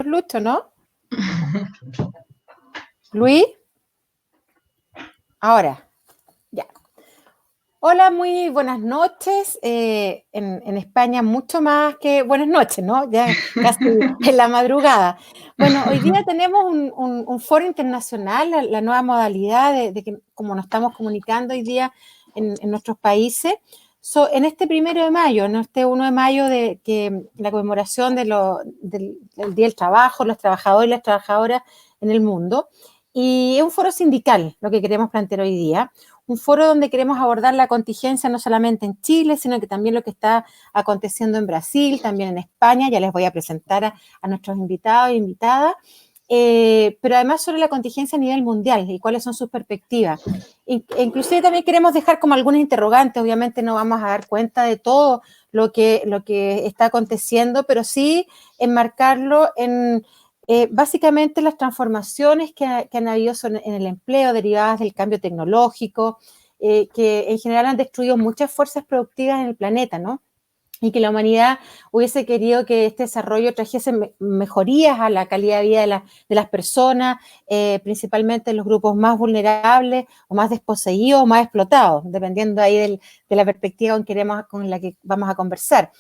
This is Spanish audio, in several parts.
Lucho, ¿no? Luis. Ahora, ya. Hola, muy buenas noches. En España mucho más que buenas noches, ¿no? Ya casi en la madrugada. Bueno, hoy día tenemos un foro internacional, la nueva modalidad de que, como nos estamos comunicando hoy día en nuestros países. En este 1 de mayo, en este 1 de mayo, de que la conmemoración del Día del Trabajo, los trabajadores y las trabajadoras en el mundo. Y es un foro sindical lo que queremos plantear hoy día. Un foro donde queremos abordar la contingencia no solamente en Chile, sino que también lo que está aconteciendo en Brasil, también en España. Ya les voy a presentar a nuestros invitados e invitadas. Pero además sobre la contingencia a nivel mundial y cuáles son sus perspectivas. Inclusive también queremos dejar como algunas interrogantes. Obviamente no vamos a dar cuenta de todo lo que está aconteciendo, pero sí enmarcarlo en básicamente las transformaciones que han habido en el empleo derivadas del cambio tecnológico, que en general han destruido muchas fuerzas productivas en el planeta, ¿no? Y que la humanidad hubiese querido que este desarrollo trajese mejorías a la calidad de vida de las personas, principalmente en los grupos más vulnerables o más desposeídos o más explotados, dependiendo ahí de la perspectiva con la que vamos a conversar.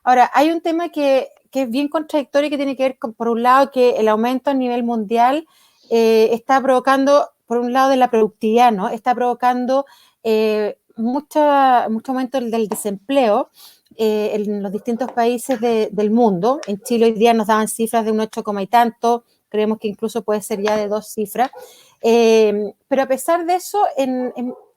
Ahora, hay un tema que es bien contradictorio y que tiene que ver con, por un lado, que el aumento a nivel mundial está provocando, por un lado, de la productividad, ¿no? Está provocando mucho aumento del desempleo en los distintos países del mundo. En Chile hoy día nos daban cifras de un 8, y tanto, creemos que incluso puede ser ya de 2 cifras. Pero a pesar de eso,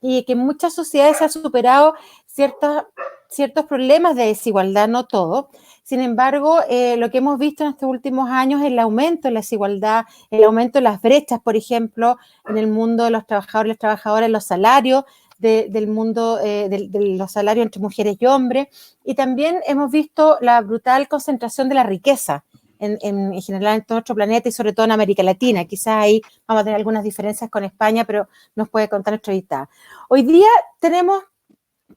y que en muchas sociedades se ha superado ciertos problemas de desigualdad, no todo. Sin embargo, lo que hemos visto en estos últimos años es el aumento de la desigualdad, el aumento de las brechas, por ejemplo, en el mundo de los trabajadores y las trabajadoras, los salarios, del mundo de los salarios entre mujeres y hombres, y también hemos visto la brutal concentración de la riqueza en general en todo nuestro planeta y sobre todo en América Latina. Quizás ahí vamos a tener algunas diferencias con España, pero nos puede contar nuestro invitado. Hoy día tenemos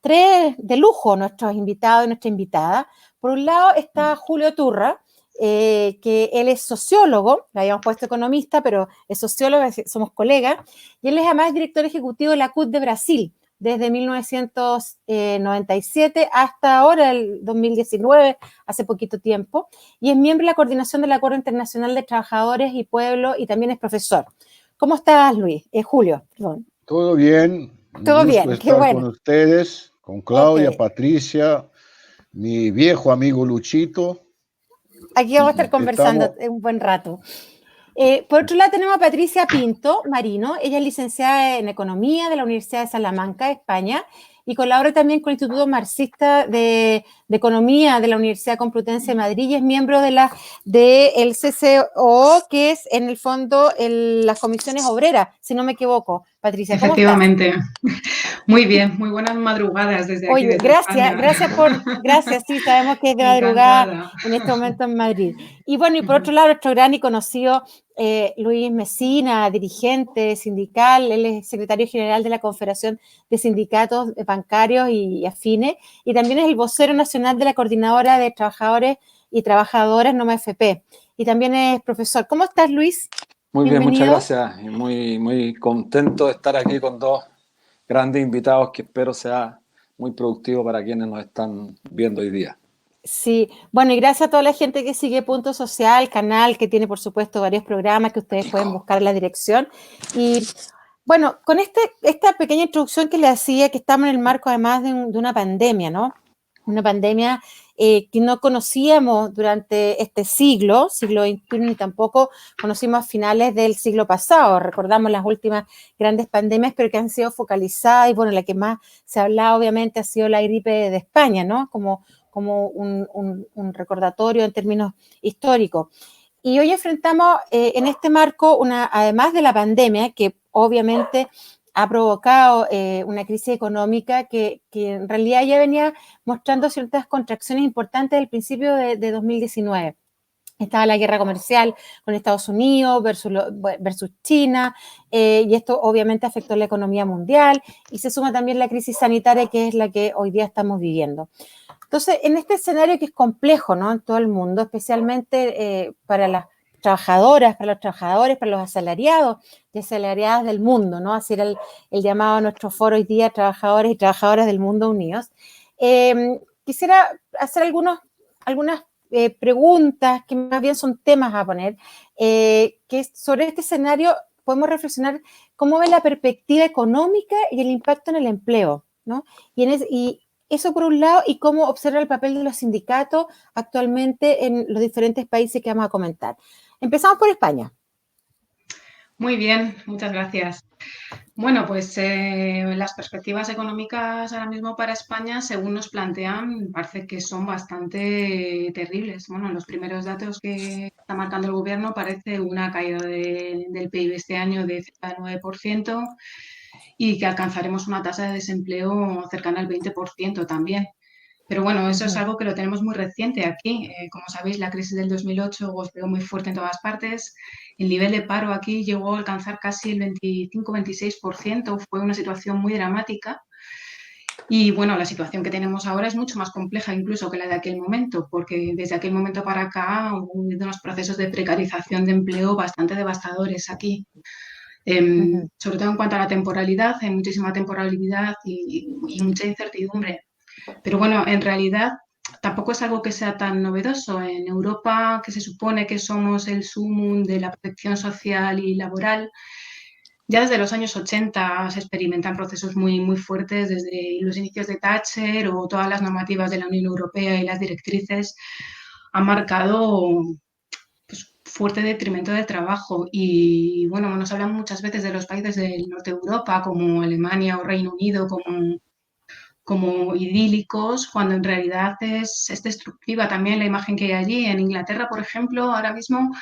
3 de lujo nuestros invitados y nuestra invitada. Por un lado está Julio Turra, que él es sociólogo, le habíamos puesto economista, pero es sociólogo, somos colegas, y él es además director ejecutivo de la CUT de Brasil, desde 1997 hasta ahora, el 2019, hace poquito tiempo, y es miembro de la coordinación del Acuerdo Internacional de Trabajadores y Pueblos, y también es profesor. ¿Cómo estás, Luis? Julio, perdón. Todo bien, un Todo gusto bien, qué estar bueno. con ustedes, con Claudia, Okay. Patricia, mi viejo amigo Luchito. Aquí vamos a estar conversando un buen rato. Por otro lado tenemos a Patricia Pinto Marino. Ella es licenciada en Economía de la Universidad de Salamanca, España, y colabora también con el Instituto Marxista de Economía de la Universidad Complutense de Madrid y es miembro del CCO, que es en el fondo las comisiones obreras, si no me equivoco. Patricia, ¿cómo estás? Efectivamente. Muy bien, muy buenas madrugadas desde aquí, desde España. Gracias, sí, sabemos que es de madrugada en este momento en Madrid. Y bueno, y por otro lado, nuestro gran y conocido Luis Mesina, dirigente sindical, él es secretario general de la Confederación de Sindicatos Bancarios y Afines, y también es el vocero nacional de la Coordinadora de Trabajadores y Trabajadoras NOMA FP, y también es profesor. ¿Cómo estás, Luis? Muy bien, muchas gracias, y muy contento de estar aquí con 2 grandes invitados que espero sea muy productivo para quienes nos están viendo hoy día. Sí, bueno, y gracias a toda la gente que sigue Punto Social, canal que tiene por supuesto varios programas que ustedes pueden buscar en la dirección. Y bueno, con esta pequeña introducción que le hacía, que estamos en el marco además de una pandemia, ¿no? Una pandemia que no conocíamos durante este siglo XXI, ni tampoco conocimos a finales del siglo pasado. Recordamos las últimas grandes pandemias, pero que han sido focalizadas, y bueno, la que más se ha hablado obviamente ha sido la gripe de España, ¿no? Como un recordatorio en términos históricos. Y hoy enfrentamos en este marco, además de la pandemia, que obviamente ha provocado una crisis económica que en realidad ya venía mostrando ciertas contracciones importantes del principio de 2019. Estaba la guerra comercial con Estados Unidos versus China, y esto obviamente afectó la economía mundial, y se suma también la crisis sanitaria, que es la que hoy día estamos viviendo. Entonces, en este escenario que es complejo, ¿no? En todo el mundo, especialmente para las trabajadoras, para los trabajadores, para los asalariados y asalariadas del mundo, ¿no? Así era el llamado a nuestro foro hoy día, trabajadores y trabajadoras del mundo unidos. Quisiera hacer algunas preguntas que más bien son temas a poner, que sobre este escenario podemos reflexionar cómo ve la perspectiva económica y el impacto en el empleo, ¿no? Y eso por un lado, y cómo observa el papel de los sindicatos actualmente en los diferentes países que vamos a comentar. Empezamos por España. Muy bien, muchas gracias. Bueno, pues las perspectivas económicas ahora mismo para España, según nos plantean, parece que son bastante terribles. Bueno, los primeros datos que está marcando el gobierno parece una caída del PIB este año de cerca del 9% y que alcanzaremos una tasa de desempleo cercana al 20% también. Pero bueno, eso es algo que lo tenemos muy reciente aquí. Como sabéis, la crisis del 2008 golpeó muy fuerte en todas partes. El nivel de paro aquí llegó a alcanzar casi el 25-26%. Fue una situación muy dramática. Y bueno, la situación que tenemos ahora es mucho más compleja incluso que la de aquel momento, porque desde aquel momento para acá hubo unos procesos de precarización de empleo bastante devastadores aquí. Sobre todo en cuanto a la temporalidad, hay muchísima temporalidad y mucha incertidumbre. Pero bueno, en realidad tampoco es algo que sea tan novedoso. En Europa, que se supone que somos el sumum de la protección social y laboral, ya desde los años 80 se experimentan procesos muy, muy fuertes, desde los inicios de Thatcher o todas las normativas de la Unión Europea y las directrices han marcado pues, fuerte detrimento del trabajo. Y bueno, nos hablan muchas veces de los países del norte de Europa, como Alemania o Reino Unido, como idílicos, cuando en realidad es destructiva también la imagen que hay allí. En Inglaterra, por ejemplo, ahora mismo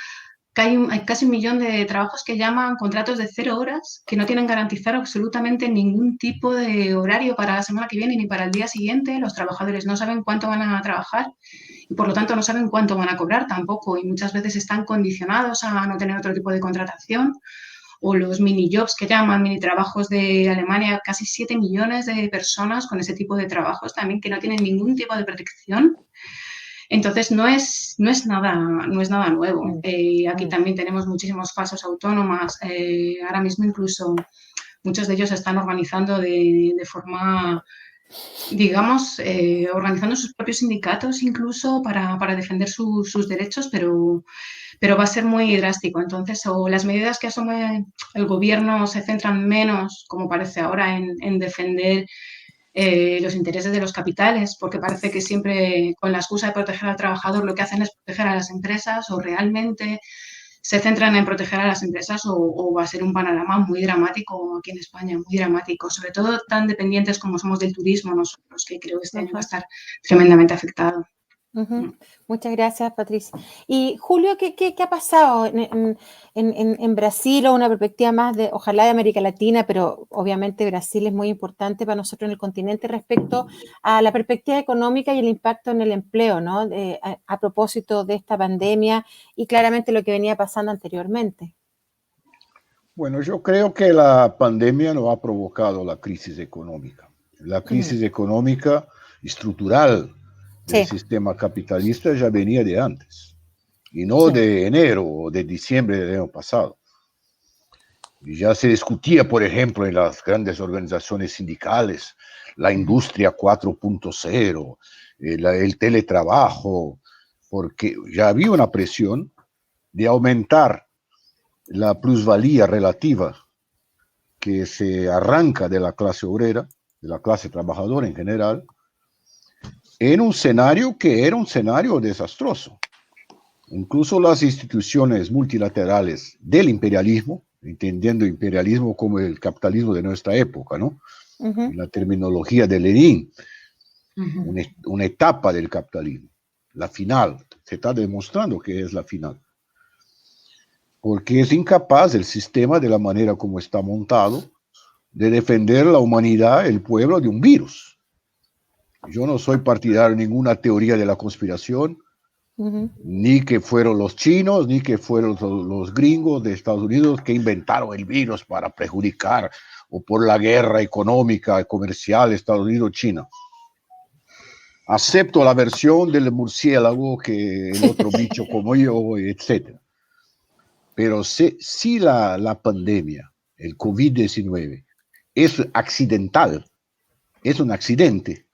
hay casi 1 millón de trabajos que llaman contratos de 0 horas, que no tienen garantizado absolutamente ningún tipo de horario para la semana que viene ni para el día siguiente. Los trabajadores no saben cuánto van a trabajar y por lo tanto no saben cuánto van a cobrar tampoco, y muchas veces están condicionados a no tener otro tipo de contratación. O los mini jobs que llaman, mini trabajos de Alemania, casi 7 millones de personas con ese tipo de trabajos también que no tienen ningún tipo de protección. Entonces no es nada nuevo. Aquí también tenemos muchísimos falsos autónomos. Ahora mismo incluso muchos de ellos se están organizando de forma, digamos, organizando sus propios sindicatos incluso para defender sus derechos, pero va a ser muy drástico. Entonces, o las medidas que asume el gobierno se centran menos, como parece ahora, en defender los intereses de los capitales, porque parece que siempre con la excusa de proteger al trabajador lo que hacen es proteger a las empresas, o realmente se centran en proteger a las empresas, o va a ser un panorama muy dramático aquí en España, muy dramático, sobre todo tan dependientes como somos del turismo nosotros, que creo que este año va a estar tremendamente afectado. Muchas gracias, Patricia. Y Julio, ¿qué ha pasado en Brasil, o una perspectiva más de, ojalá, de América Latina, pero obviamente Brasil es muy importante para nosotros en el continente respecto a la perspectiva económica y el impacto en el empleo, ¿no? A propósito de esta pandemia y claramente lo que venía pasando anteriormente. Bueno, yo creo que la pandemia no ha provocado la crisis económica. La crisis económica estructural del sistema capitalista ya venía de antes, y no de enero o de diciembre del año pasado. Y ya se discutía, por ejemplo, en las grandes organizaciones sindicales, la industria 4.0, el teletrabajo, porque ya había una presión de aumentar la plusvalía relativa que se arranca de la clase obrera, de la clase trabajadora en general, en un escenario que era un escenario desastroso. Incluso las instituciones multilaterales del imperialismo, entendiendo imperialismo como el capitalismo de nuestra época, ¿no? En la terminología de Lenin, una etapa del capitalismo, la final, se está demostrando que es la final. Porque es incapaz el sistema, de la manera como está montado, de defender la humanidad, el pueblo, de un virus. Yo no soy partidario de ninguna teoría de la conspiración, ni que fueron los chinos, ni que fueron los gringos de Estados Unidos que inventaron el virus para perjudicar, o por la guerra económica y comercial Estados Unidos-China. Acepto la versión del murciélago, que el otro bicho como yo, etc. Pero si la pandemia, el COVID-19, es accidental, es un accidente,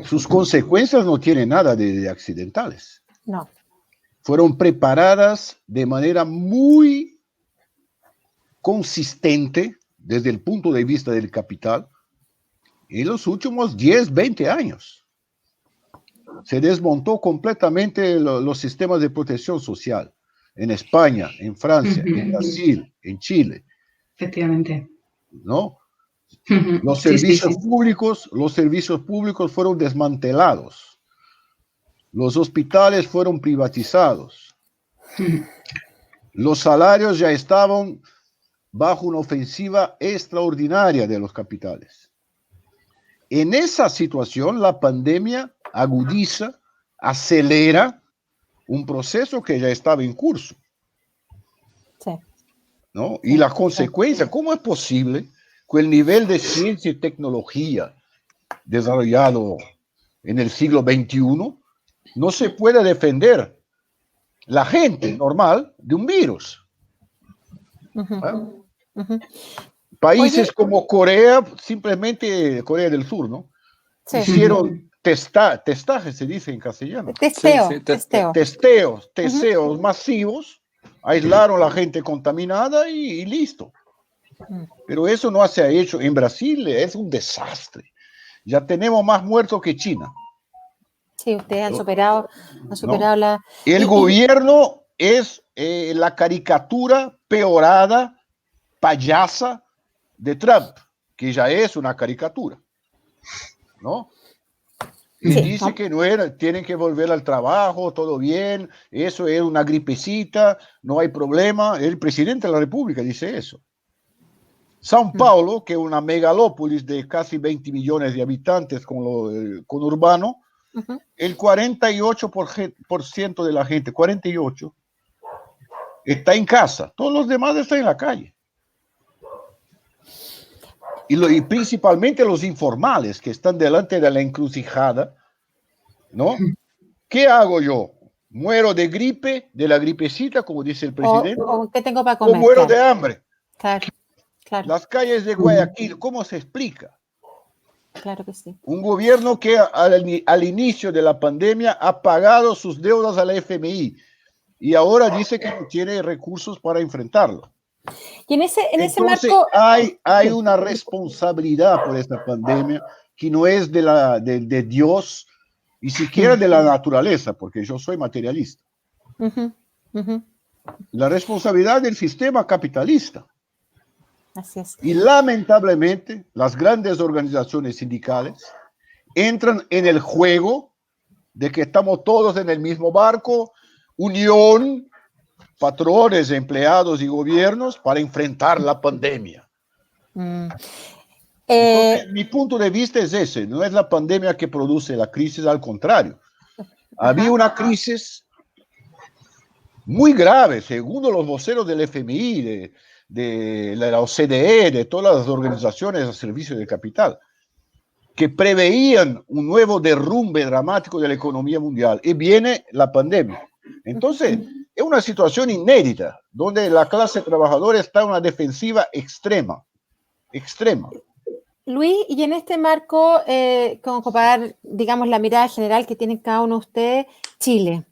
sus consecuencias no tienen nada de accidentales. No. Fueron preparadas de manera muy consistente desde el punto de vista del capital en los últimos 10, 20 años. Se desmontó completamente los sistemas de protección social en España, en Francia, en Brasil, en Chile. Efectivamente. ¿No? Los servicios públicos fueron desmantelados. Los hospitales fueron privatizados. Los salarios ya estaban bajo una ofensiva extraordinaria de los capitales. En esa situación, la pandemia agudiza, acelera un proceso que ya estaba en curso. Sí. ¿No? Y la consecuencia, ¿cómo es posible que el nivel de ciencia y tecnología desarrollado en el siglo XXI no se pueda defender la gente normal de un virus? Países como Corea, simplemente Corea del Sur, ¿no? Sí. Hicieron testaje, se dice en castellano. Testeos masivos, aislaron a la gente contaminada y listo. Pero eso no se ha hecho. En Brasil es un desastre. Ya tenemos más muertos que China. Sí, ustedes han superado ¿no? la... El gobierno es la caricatura peorada, payasa de Trump, que ya es una caricatura, ¿no? Y sí, dice que no tienen que volver al trabajo, todo bien, eso es una gripecita, no hay problema. El presidente de la República dice eso. São Paulo, que es una megalópolis de casi 20 millones de habitantes con urbano, el 48% de la gente, 48%, está en casa. Todos los demás están en la calle. Y principalmente los informales que están delante de la encrucijada, ¿no? ¿Qué hago yo? ¿Muero de gripe, de la gripecita, como dice el presidente? ¿O qué tengo para comer? ¿O muero de hambre? Claro. Las calles de Guayaquil, ¿cómo se explica? Claro que sí. Un gobierno que al inicio de la pandemia ha pagado sus deudas a la FMI y ahora dice que no tiene recursos para enfrentarlo. Y en ese Entonces, marco... hay una responsabilidad por esta pandemia que no es de Dios y siquiera de la naturaleza, porque yo soy materialista. La responsabilidad del sistema capitalista. Así es. Y lamentablemente, las grandes organizaciones sindicales entran en el juego de que estamos todos en el mismo barco, unión, patrones, empleados y gobiernos para enfrentar la pandemia. Entonces, mi punto de vista es ese, no es la pandemia que produce la crisis, al contrario. Había una crisis muy grave, según los voceros del FMI, de la OCDE, de todas las organizaciones a servicio del capital, que preveían un nuevo derrumbe dramático de la economía mundial, y viene la pandemia. Entonces, es una situación inédita, donde la clase trabajadora está en una defensiva extrema. Luis, y en este marco, como para, digamos, la mirada general que tienen cada uno de ustedes, Chile.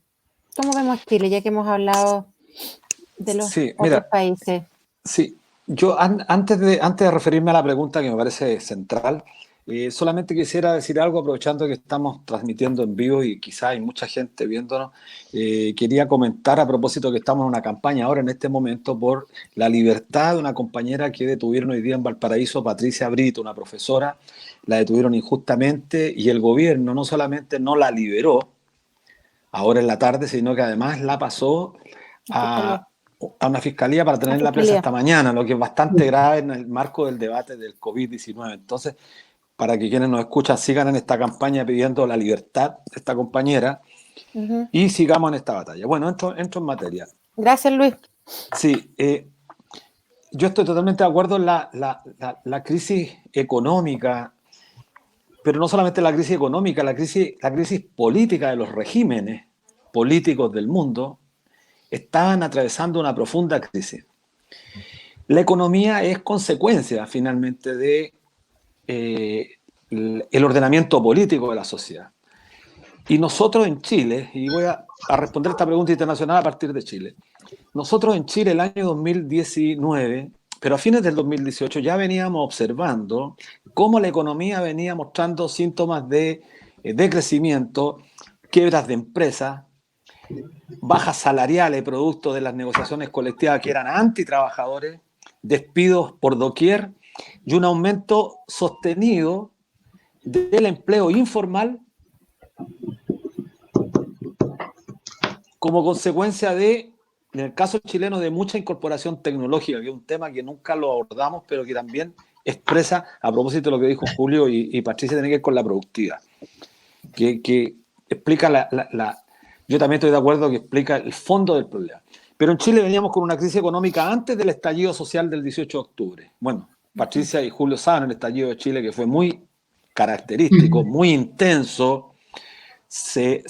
¿Cómo vemos Chile, ya que hemos hablado de los otros países? Sí, yo antes de referirme a la pregunta que me parece central, solamente quisiera decir algo, aprovechando que estamos transmitiendo en vivo y quizá hay mucha gente viéndonos. Quería comentar a propósito que estamos en una campaña ahora en este momento por la libertad de una compañera que detuvieron hoy día en Valparaíso, Patricia Brito, una profesora, la detuvieron injustamente y el gobierno no solamente no la liberó ahora en la tarde, sino que además la pasó a una fiscalía para tenerla presa hasta mañana, lo que es bastante grave en el marco del debate del COVID-19. Entonces, para que quienes nos escuchan sigan en esta campaña pidiendo la libertad de esta compañera y sigamos en esta batalla. Bueno, entro en materia. Gracias, Luis. Sí, yo estoy totalmente de acuerdo en la crisis económica, pero no solamente la crisis económica, la crisis política de los regímenes políticos del mundo estaban atravesando una profunda crisis. La economía es consecuencia finalmente de el ordenamiento político de la sociedad. Y nosotros en Chile, y voy a responder esta pregunta internacional a partir de Chile, nosotros en Chile el año 2019, pero a fines del 2018 ya veníamos observando cómo la economía venía mostrando síntomas de decrecimiento, quiebras de empresas, bajas salariales producto de las negociaciones colectivas que eran antitrabajadores, despidos por doquier y un aumento sostenido del empleo informal como consecuencia de, en el caso chileno, de mucha incorporación tecnológica, que es un tema que nunca lo abordamos, pero que también expresa, a propósito de lo que dijo Julio y Patricia, tiene que ver con la productividad, que explica yo también estoy de acuerdo que explica el fondo del problema. Pero en Chile veníamos con una crisis económica antes del estallido social del 18 de octubre. Bueno, Patricia y Julio saben el estallido de Chile, que fue muy característico, muy intenso. Se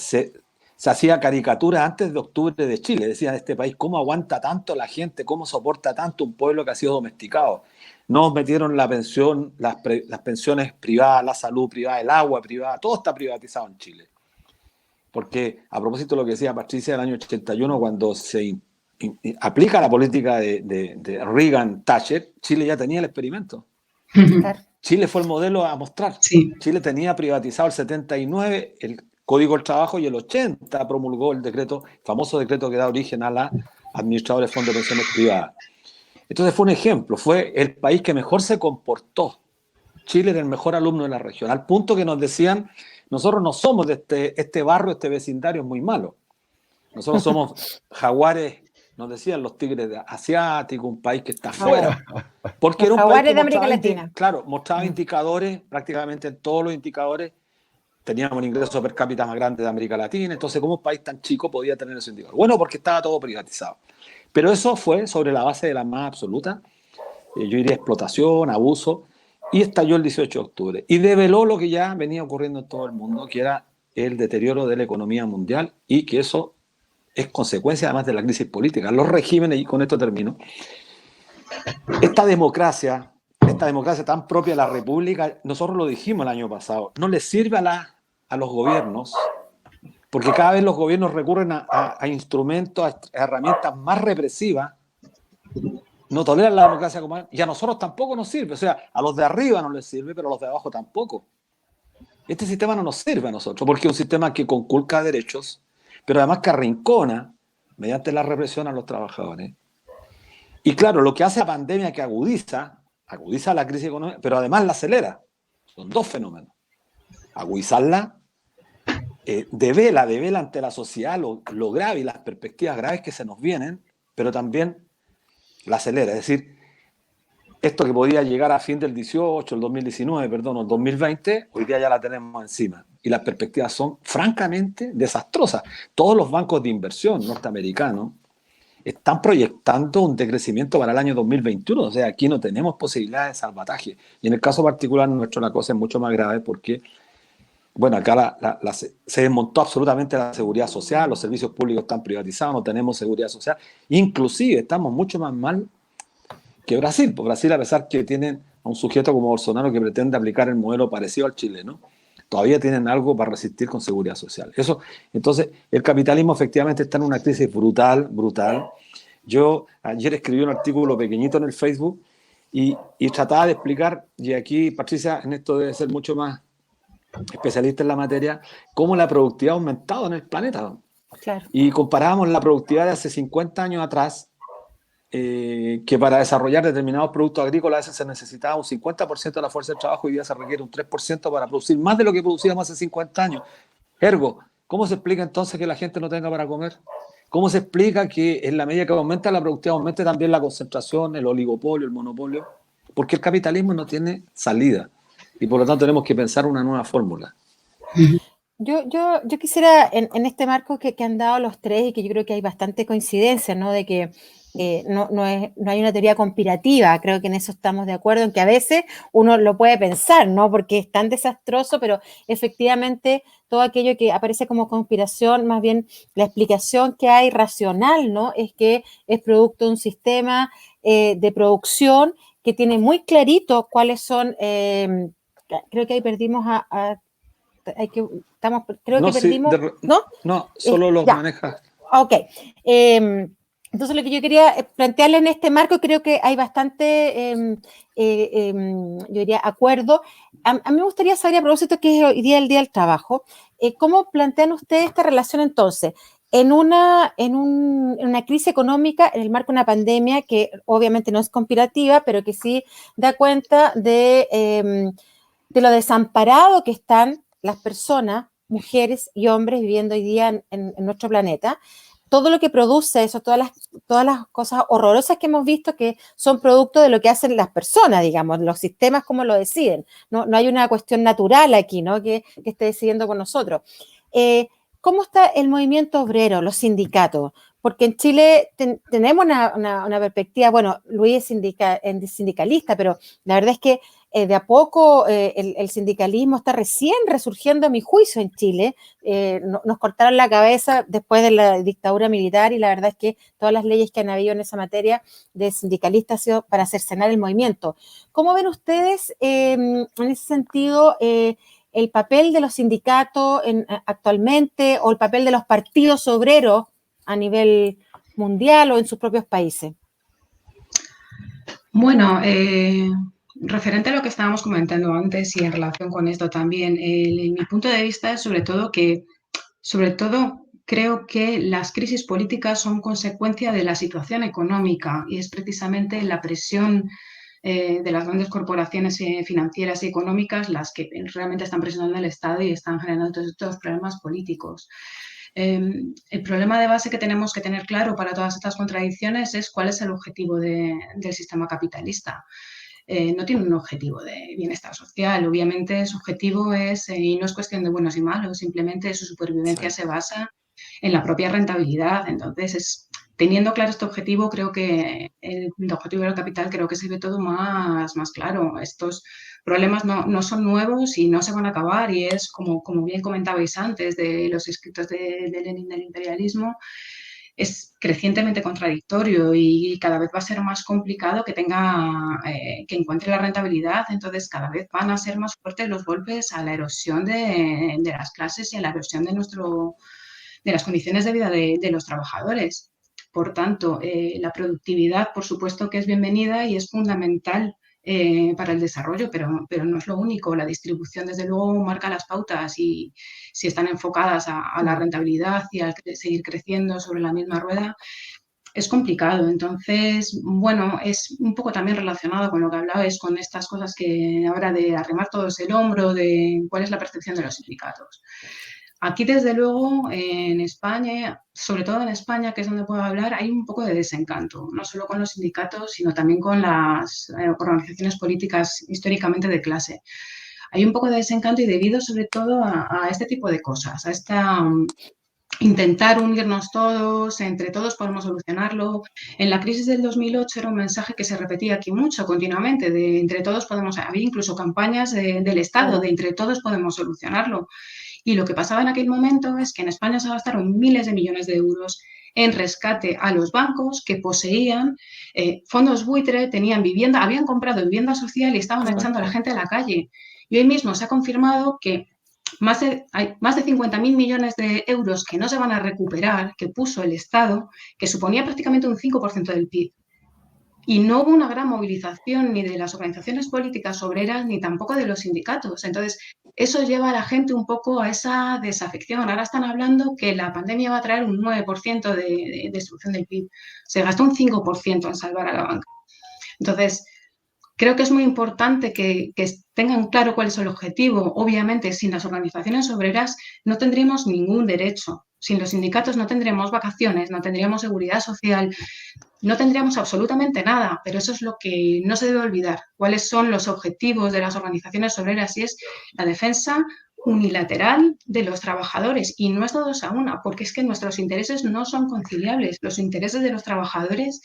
hacía caricatura antes de octubre de Chile. Decían, este país, ¿cómo aguanta tanto la gente? ¿Cómo soporta tanto un pueblo que ha sido domesticado? Nos metieron la pensión, las pensiones privadas, la salud privada, el agua privada, todo está privatizado en Chile. Porque, a propósito de lo que decía Patricia, del año 81, cuando se aplica la política de Reagan-Thatcher, Chile ya tenía el experimento. Chile fue el modelo a mostrar. Sí. Chile tenía privatizado el 79 el Código del Trabajo y el 80 promulgó el famoso decreto que da origen a la administradora de fondos de pensiones privadas. Entonces fue un ejemplo, fue el país que mejor se comportó. Chile era el mejor alumno de la región, al punto que nos decían, nosotros no somos de este barrio, este vecindario es muy malo. Nosotros somos jaguares, nos decían los tigres asiáticos, un país que está afuera. Porque los era un país que de América Latina. Claro, mostraba indicadores, prácticamente en todos los indicadores. Teníamos un ingreso per cápita más grande de América Latina, entonces como un país tan chico podía tener ese indicador. Bueno, porque estaba todo privatizado. Pero eso fue sobre la base de la más absoluta, yo diría explotación, abuso, y estalló el 18 de octubre. Y develó lo que ya venía ocurriendo en todo el mundo, que era el deterioro de la economía mundial y que eso es consecuencia además de la crisis política. Los regímenes, y con esto termino, esta democracia tan propia de la República, nosotros lo dijimos el año pasado, no le sirve a los gobiernos, porque cada vez los gobiernos recurren a instrumentos, a herramientas más represivas, no toleran la democracia como y a nosotros tampoco nos sirve, o sea, a los de arriba no les sirve, pero a los de abajo tampoco. Este sistema no nos sirve a nosotros, porque es un sistema que conculca derechos, pero además que arrincona, mediante la represión, a los trabajadores. Y claro, lo que hace la pandemia que agudiza la crisis económica, pero además la acelera. Son dos fenómenos. Agudizarla devela ante la sociedad lo grave y las perspectivas graves que se nos vienen, pero también la acelera. Es decir, esto que podía llegar a fin del 18, el 2019, perdón, el 2020, hoy día ya la tenemos encima. Y las perspectivas son francamente desastrosas. Todos los bancos de inversión norteamericanos están proyectando un decrecimiento para el año 2021, o sea, aquí no tenemos posibilidades de salvataje. Y en el caso particular nuestro la cosa es mucho más grave porque, bueno, acá se desmontó absolutamente la seguridad social, los servicios públicos están privatizados, no tenemos seguridad social, inclusive estamos mucho más mal que Brasil, porque Brasil, a pesar que tienen a un sujeto como Bolsonaro que pretende aplicar el modelo parecido al chileno, todavía tienen algo para resistir con seguridad social. Entonces, el capitalismo efectivamente está en una crisis brutal. Yo ayer escribí un artículo pequeñito en el Facebook y trataba de explicar, y aquí Patricia en esto debe ser mucho más especialista en la materia, cómo la productividad ha aumentado en el planeta. Claro. Y comparábamos la productividad de hace 50 años atrás, que para desarrollar determinados productos agrícolas a veces se necesitaba un 50% de la fuerza de trabajo y hoy día se requiere un 3% para producir más de lo que producíamos hace 50 años. Ergo, ¿cómo se explica entonces que la gente no tenga para comer? ¿Cómo se explica que en la medida que aumenta la productividad aumente también la concentración, el oligopolio, el monopolio? Porque el capitalismo no tiene salida y por lo tanto tenemos que pensar una nueva fórmula. Yo quisiera, en este marco que han dado los tres y que yo creo que hay bastante coincidencia, ¿no? De que no hay una teoría conspirativa, creo que en eso estamos de acuerdo, en que a veces uno lo puede pensar, ¿no? Porque es tan desastroso, pero efectivamente todo aquello que aparece como conspiración, más bien la explicación que hay racional, ¿no? Es que es producto de un sistema de producción que tiene muy clarito cuáles son, creo que ahí perdimos creo No, que sí, perdimos, ¿no? no, solo los Ya, manejas. ok. Entonces, lo que yo quería plantearle en este marco, creo que hay bastante, yo diría, acuerdo. A mí me gustaría saber, a propósito, que es hoy día el Día del Trabajo, ¿cómo plantean ustedes esta relación entonces? En una crisis económica, en el marco de una pandemia que obviamente no es conspirativa, pero que sí da cuenta de lo desamparado que están las personas, mujeres y hombres viviendo hoy día en nuestro planeta. Todo lo que produce eso, todas las cosas horrorosas que hemos visto que son producto de lo que hacen las personas, digamos, los sistemas como lo deciden. No hay una cuestión natural aquí, ¿no? Que esté decidiendo con nosotros. ¿Cómo está el movimiento obrero, los sindicatos? Porque en Chile tenemos una perspectiva, bueno, Luis es sindicalista, pero la verdad es que de a poco el sindicalismo está recién resurgiendo, a mi juicio, en Chile. Nos cortaron la cabeza después de la dictadura militar y la verdad es que todas las leyes que han habido en esa materia de sindicalistas ha sido para cercenar el movimiento. ¿Cómo ven ustedes en ese sentido el papel de los sindicatos actualmente o el papel de los partidos obreros a nivel mundial o en sus propios países? Bueno, referente a lo que estábamos comentando antes y en relación con esto también, mi punto de vista es sobre todo creo que las crisis políticas son consecuencia de la situación económica y es precisamente la presión de las grandes corporaciones financieras y económicas las que realmente están presionando al Estado y están generando todos estos problemas políticos. El problema de base que tenemos que tener claro para todas estas contradicciones es cuál es el objetivo del sistema capitalista. No tiene un objetivo de bienestar social. Obviamente su objetivo es, y no es cuestión de buenos y malos, simplemente su supervivencia se basa en la propia rentabilidad. Entonces, teniendo claro este objetivo, creo que el objetivo del capital creo que se ve todo más claro. Estos problemas no son nuevos y no se van a acabar y es, como bien comentabais antes, de los escritos de Lenin del imperialismo, es crecientemente contradictorio y cada vez va a ser más complicado que encuentre la rentabilidad. Entonces, cada vez van a ser más fuertes los golpes a la erosión de las clases y a la erosión de las condiciones de vida de los trabajadores. Por tanto, la productividad, por supuesto que es bienvenida y es fundamental para el desarrollo, pero no es lo único. La distribución, desde luego, marca las pautas y si están enfocadas a la rentabilidad y a seguir creciendo sobre la misma rueda, es complicado. Entonces, bueno, es un poco también relacionado con lo que hablabais, con estas cosas que ahora de arrimar todos el hombro, de cuál es la percepción de los sindicatos. Aquí, desde luego, en España, sobre todo en España, que es donde puedo hablar, hay un poco de desencanto, no solo con los sindicatos, sino también con las organizaciones políticas históricamente de clase. Hay un poco de desencanto y debido sobre todo a este tipo de cosas, a esta intentar unirnos todos, entre todos podemos solucionarlo. En la crisis del 2008 era un mensaje que se repetía aquí mucho, continuamente, de entre todos podemos, había incluso campañas del Estado, de entre todos podemos solucionarlo. Y lo que pasaba en aquel momento es que en España se gastaron miles de millones de euros en rescate a los bancos que poseían fondos buitre, tenían vivienda, habían comprado vivienda social y estaban echando a la gente a la calle. Y hoy mismo se ha confirmado que hay más de 50.000 millones de euros que no se van a recuperar, que puso el Estado, que suponía prácticamente un 5% del PIB. Y no hubo una gran movilización ni de las organizaciones políticas obreras ni tampoco de los sindicatos. Entonces, eso lleva a la gente un poco a esa desafección. Ahora están hablando que la pandemia va a traer un 9% de destrucción del PIB. Se gastó un 5% en salvar a la banca. Entonces, creo que es muy importante que tengan claro cuál es el objetivo. Obviamente, sin las organizaciones obreras no tendríamos ningún derecho. Sin los sindicatos no tendríamos vacaciones, no tendríamos seguridad social, no tendríamos absolutamente nada, pero eso es lo que no se debe olvidar. ¿Cuáles son los objetivos de las organizaciones obreras? Y es la defensa unilateral de los trabajadores y no es todos a una, porque es que nuestros intereses no son conciliables. Los intereses de los trabajadores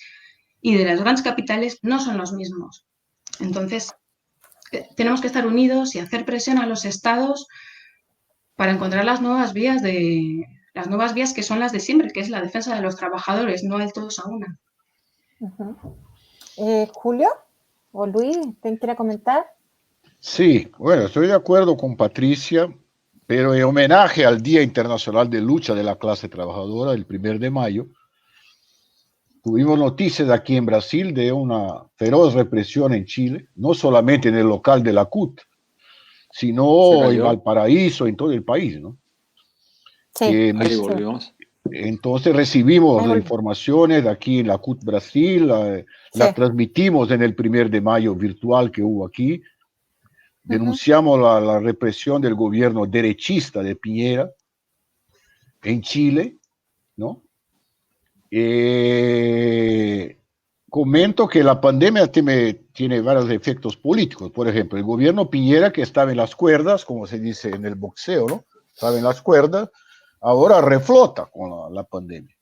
y de las grandes capitales no son los mismos. Entonces, tenemos que estar unidos y hacer presión a los estados para encontrar las nuevas vías que son las de siempre, que es la defensa de los trabajadores, no el todos a una. Julio o Luis, ¿te quiere comentar? Sí, bueno, estoy de acuerdo con Patricia, pero en homenaje al Día Internacional de Lucha de la Clase Trabajadora, el 1 de mayo, tuvimos noticias aquí en Brasil de una feroz represión en Chile, no solamente en el local de la CUT, sino en Valparaíso, en todo el país, ¿no? Sí, ahí volvimos. Entonces recibimos informaciones de aquí en la CUT Brasil, la transmitimos en el 1 de mayo virtual que hubo aquí, denunciamos la represión del gobierno derechista de Piñera en Chile, ¿no? Comento que la pandemia tiene varios efectos políticos. Por ejemplo, el gobierno Piñera, que estaba en las cuerdas, como se dice en el boxeo, ¿no? Estaba en las cuerdas, ahora reflota con la pandemia.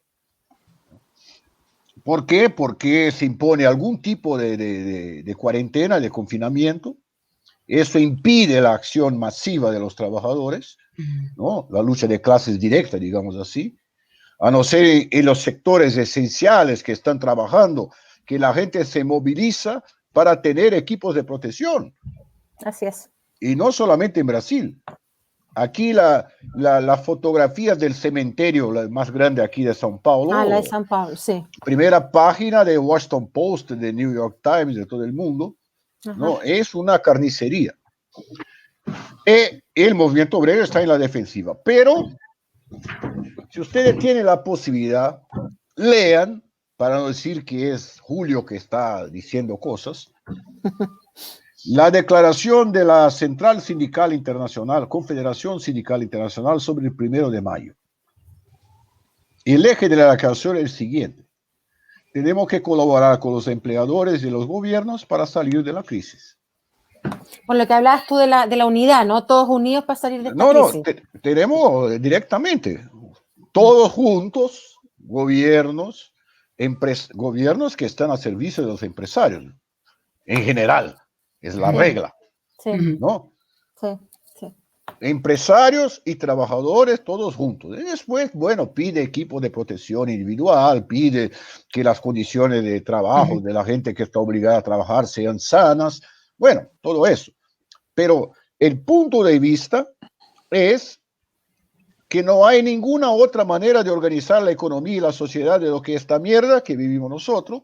¿Por qué? Porque se impone algún tipo de cuarentena, de confinamiento. Eso impide la acción masiva de los trabajadores, ¿no? La lucha de clases directa, digamos así. A no ser en los sectores esenciales que están trabajando, que la gente se moviliza para tener equipos de protección. Así es. Y no solamente en Brasil. Aquí las fotografías del cementerio, la más grande aquí de São Paulo. Ah, la de São Paulo, sí. Primera página de Washington Post, de New York Times, de todo el mundo. ¿No? Es una carnicería. El movimiento obrero está en la defensiva. Pero, si ustedes tienen la posibilidad, lean, para no decir que es Julio que está diciendo cosas, la declaración de la Central Sindical Internacional, Confederación Sindical Internacional, sobre el 1 de mayo. El eje de la declaración es el siguiente: tenemos que colaborar con los empleadores y los gobiernos para salir de la crisis. Con lo que hablabas tú de la unidad, ¿no? Todos unidos para salir de esta crisis. No, tenemos directamente, todos juntos, gobiernos que están a servicio de los empresarios, en general, es la regla, ¿no? Sí. Empresarios y trabajadores todos juntos. Y después, bueno, pide equipo de protección individual, pide que las condiciones de trabajo de la gente que está obligada a trabajar sean sanas, bueno, todo eso. Pero el punto de vista es que no hay ninguna otra manera de organizar la economía y la sociedad de lo que esta mierda que vivimos nosotros,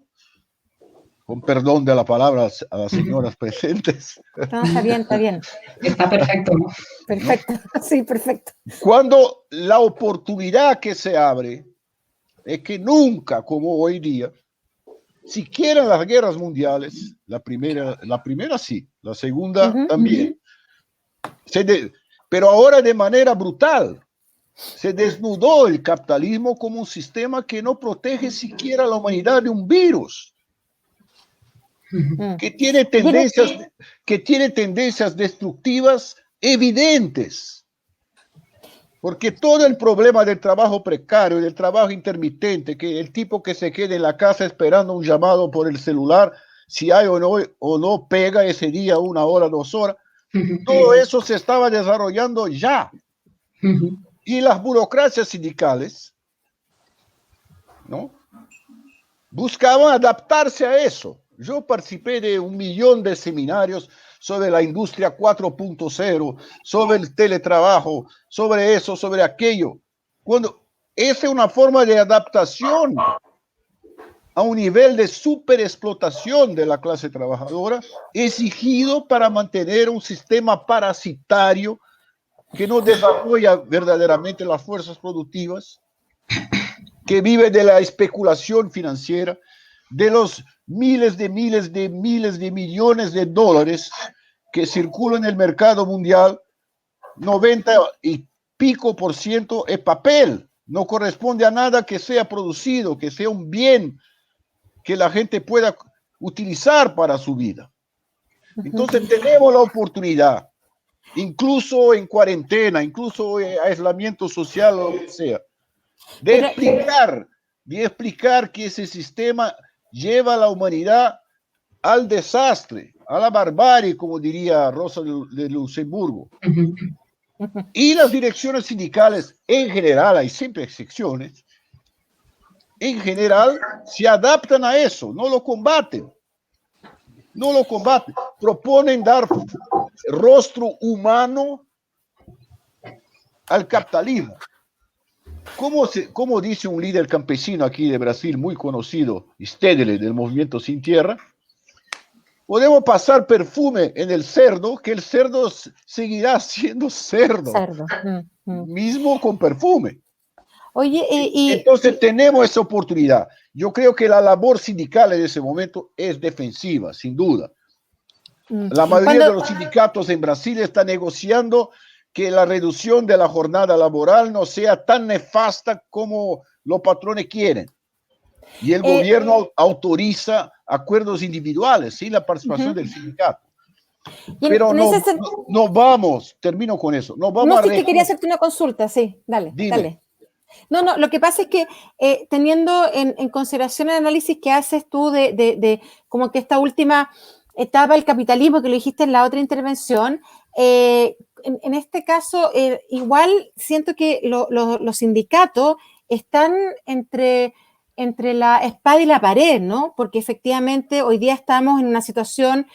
con perdón de la palabra a las señoras presentes. No, está bien, está bien. Está perfecto. Perfecto, sí, perfecto. Cuando la oportunidad que se abre es que nunca, como hoy día, siquiera en las guerras mundiales, la primera sí, la segunda también, pero ahora de manera brutal, se desnudó el capitalismo como un sistema que no protege siquiera a la humanidad de un virus. Que tiene tendencias destructivas evidentes. Porque todo el problema del trabajo precario, del trabajo intermitente, que el tipo que se quede en la casa esperando un llamado por el celular, si hay o no pega ese día 1 hora, 2 horas, todo eso se estaba desarrollando ya. Y las burocracias sindicales, ¿no?, buscaban adaptarse a eso. Yo participé de 1 millón de seminarios sobre la industria 4.0, sobre el teletrabajo, sobre eso, sobre aquello. Esa es una forma de adaptación a un nivel de superexplotación de la clase trabajadora exigido para mantener un sistema parasitario que no desarrolla verdaderamente las fuerzas productivas, que vive de la especulación financiera, de los miles de millones de dólares que circulan en el mercado mundial. 90 y pico % es papel, no corresponde a nada que sea producido, que sea un bien que la gente pueda utilizar para su vida. Entonces tenemos la oportunidad incluso en cuarentena, incluso en aislamiento social o lo que sea, de explicar que ese sistema lleva a la humanidad al desastre, a la barbarie, como diría Rosa de Luxemburgo. Y las direcciones sindicales, en general, hay siempre excepciones, en general se adaptan a eso, no lo combaten. Proponen dar rostro humano al capitalismo. Como dice un líder campesino aquí de Brasil, muy conocido, Stedley, del Movimiento Sin Tierra, podemos pasar perfume en el cerdo, que el cerdo seguirá siendo cerdo. Mismo con perfume. Oye, entonces tenemos esa oportunidad. Yo creo que la labor sindical en ese momento es defensiva, sin duda. La mayoría de los sindicatos en Brasil están negociando que la reducción de la jornada laboral no sea tan nefasta como los patrones quieren. Y el gobierno autoriza acuerdos individuales sin la participación del sindicato. Pero no vamos, termino con eso. No, sí, que quería hacerte una consulta, sí, dale. No, lo que pasa es que teniendo en consideración el análisis que haces tú de como que esta última etapa del capitalismo, que lo dijiste en la otra intervención, en este caso igual siento que los sindicatos están entre la espada y la pared, ¿no? Porque efectivamente hoy día estamos en una situación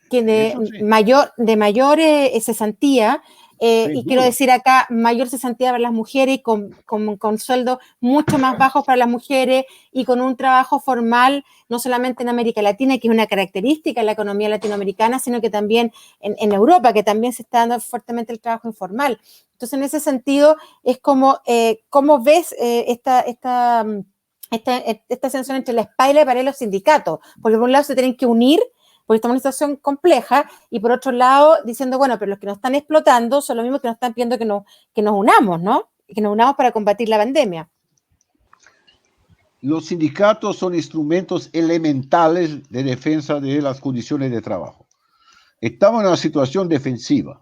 que de mayor cesantía, y quiero decir acá, mayor cesantía para las mujeres, con sueldos mucho más bajos para las mujeres y con un trabajo formal, no solamente en América Latina, que es una característica de la economía latinoamericana, sino que también en Europa, que también se está dando fuertemente el trabajo informal. Entonces, en ese sentido, es como, ¿cómo ves esta sensación entre la espada y la pared de los sindicatos? Porque por un lado se tienen que unir, porque estamos en una situación compleja, y por otro lado diciendo, bueno, pero los que nos están explotando son los mismos que nos están pidiendo que nos unamos, ¿no? Que nos unamos para combatir la pandemia. Los sindicatos son instrumentos elementales de defensa de las condiciones de trabajo. Estamos en una situación defensiva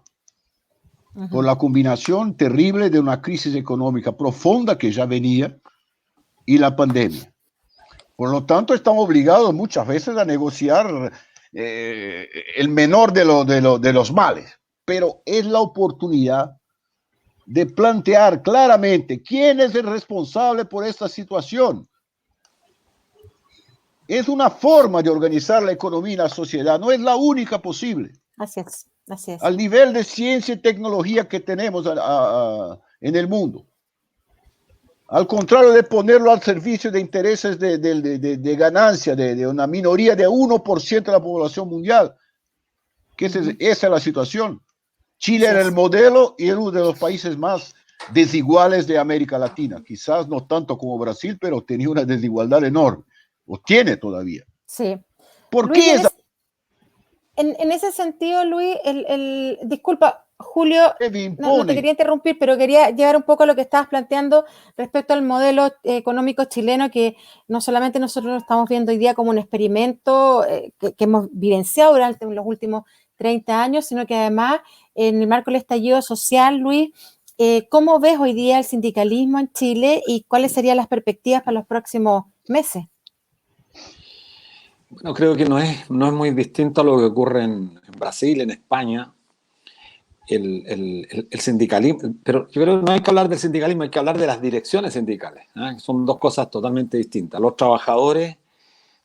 por la combinación terrible de una crisis económica profunda que ya venía y la pandemia. Por lo tanto, estamos obligados muchas veces a negociar el menor de los males, pero es la oportunidad de plantear claramente quién es el responsable por esta situación. Es una forma de organizar la economía y la sociedad, no es la única posible. Así es. Al nivel de ciencia y tecnología que tenemos en el mundo. Al contrario de ponerlo al servicio de intereses de ganancia de una minoría de 1% de la población mundial. Que esa es la situación. Chile era el modelo y era uno de los países más desiguales de América Latina. Quizás no tanto como Brasil, pero tenía una desigualdad enorme. O tiene todavía. Sí. ¿Por Luis, qué en ese sentido, Luis, disculpa, Julio, no te quería interrumpir, pero quería llegar un poco a lo que estabas planteando respecto al modelo económico chileno, que no solamente nosotros lo estamos viendo hoy día como un experimento que hemos vivenciado durante los últimos 30 años, sino que además en el marco del estallido social, Luis, ¿cómo ves hoy día el sindicalismo en Chile y cuáles serían las perspectivas para los próximos meses? Bueno, creo que no es muy distinto a lo que ocurre en Brasil, en España. El sindicalismo, pero yo creo que no hay que hablar del sindicalismo, hay que hablar de las direcciones sindicales, ¿eh? Son dos cosas totalmente distintas. Los trabajadores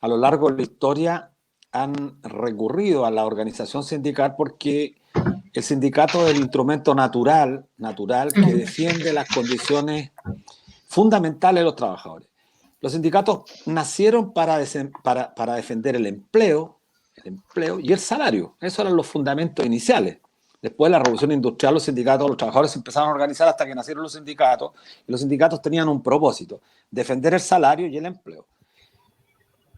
a lo largo de la historia han recurrido a la organización sindical porque el sindicato es el instrumento natural que defiende las condiciones fundamentales de los trabajadores. Los sindicatos nacieron para defender el empleo y el salario. Esos eran los fundamentos iniciales. Después de la revolución industrial, los trabajadores se empezaron a organizar hasta que nacieron los sindicatos, y los sindicatos tenían un propósito: defender el salario y el empleo.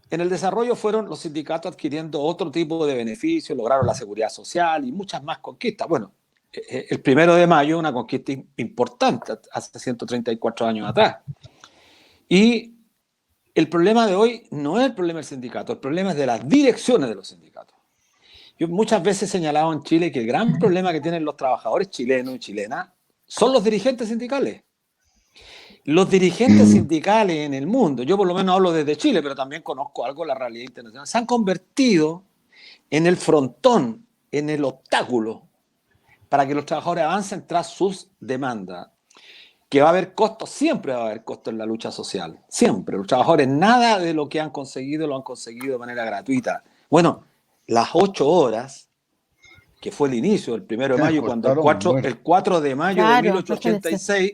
En el desarrollo fueron los sindicatos adquiriendo otro tipo de beneficios, lograron la seguridad social y muchas más conquistas. Bueno, el 1 de mayo es una conquista importante, hace 134 años atrás. Y el problema de hoy no es el problema del sindicato, el problema es de las direcciones de los sindicatos. Yo muchas veces he señalado en Chile que el gran problema que tienen los trabajadores chilenos y chilenas son los dirigentes sindicales. Los dirigentes sindicales en el mundo, yo por lo menos hablo desde Chile, pero también conozco algo de la realidad internacional, se han convertido en el frontón, en el obstáculo para que los trabajadores avancen tras sus demandas. Que va a haber costos, siempre va a haber costos en la lucha social, siempre. Los trabajadores nada de lo que han conseguido lo han conseguido de manera gratuita. Bueno, las 8 horas, que fue el inicio, el 1 de mayo, cuando el 4 de mayo de 1886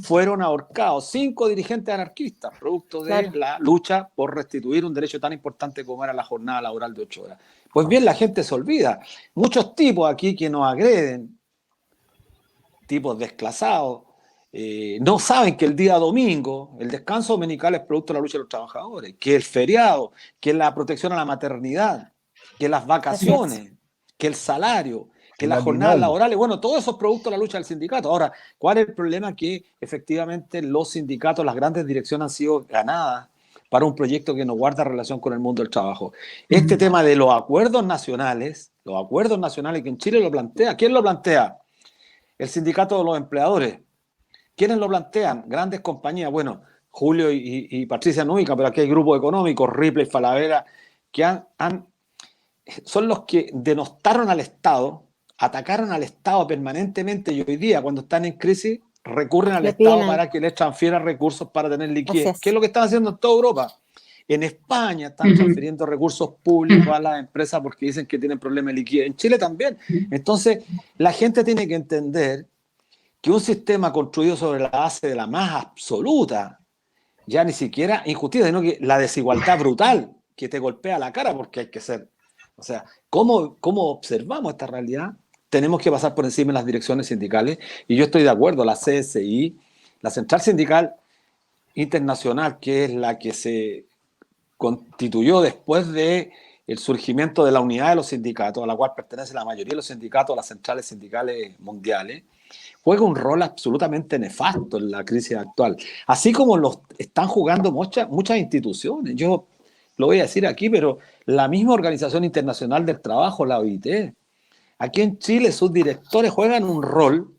fueron ahorcados 5 dirigentes anarquistas, producto de la lucha por restituir un derecho tan importante como era la jornada laboral de 8 horas. Pues bien, la gente se olvida. Muchos tipos aquí que nos agreden, tipos desclasados, no saben que el día domingo, el descanso dominical es producto de la lucha de los trabajadores, que el feriado, que la protección a la maternidad, que las vacaciones, que el salario, que las jornadas laborales, bueno, todo eso es producto de la lucha del sindicato. Ahora, ¿cuál es el problema? Que efectivamente los sindicatos, las grandes direcciones han sido ganadas para un proyecto que no guarda relación con el mundo del trabajo. Este tema de los acuerdos nacionales que en Chile lo plantea, ¿quién lo plantea? El sindicato de los empleadores. ¿Quiénes lo plantean? Grandes compañías, bueno, Julio y Patricia Núbica, pero aquí hay grupos económicos, Ripley, Falabella, que son los que denostaron al Estado, atacaron al Estado permanentemente y hoy día, cuando están en crisis, recurren al Estado para que les transfiera recursos para tener liquidez. ¿Qué es lo que están haciendo en toda Europa? En España están transfiriendo recursos públicos a las empresas porque dicen que tienen problemas de liquidez. En Chile también. Entonces, la gente tiene que entender que un sistema construido sobre la base de la más absoluta, ya ni siquiera injusticia, sino que la desigualdad brutal que te golpea la cara porque hay que ser. O sea, ¿cómo observamos esta realidad? Tenemos que pasar por encima de las direcciones sindicales y yo estoy de acuerdo, la CSI, la Central Sindical Internacional, que es la que se constituyó después de el surgimiento de la unidad de los sindicatos, a la cual pertenece la mayoría de los sindicatos, las centrales sindicales mundiales, juega un rol absolutamente nefasto en la crisis actual, así como lo están jugando muchas instituciones. Yo lo voy a decir aquí, pero la misma Organización Internacional del Trabajo, la OIT, aquí en Chile sus directores juegan un rol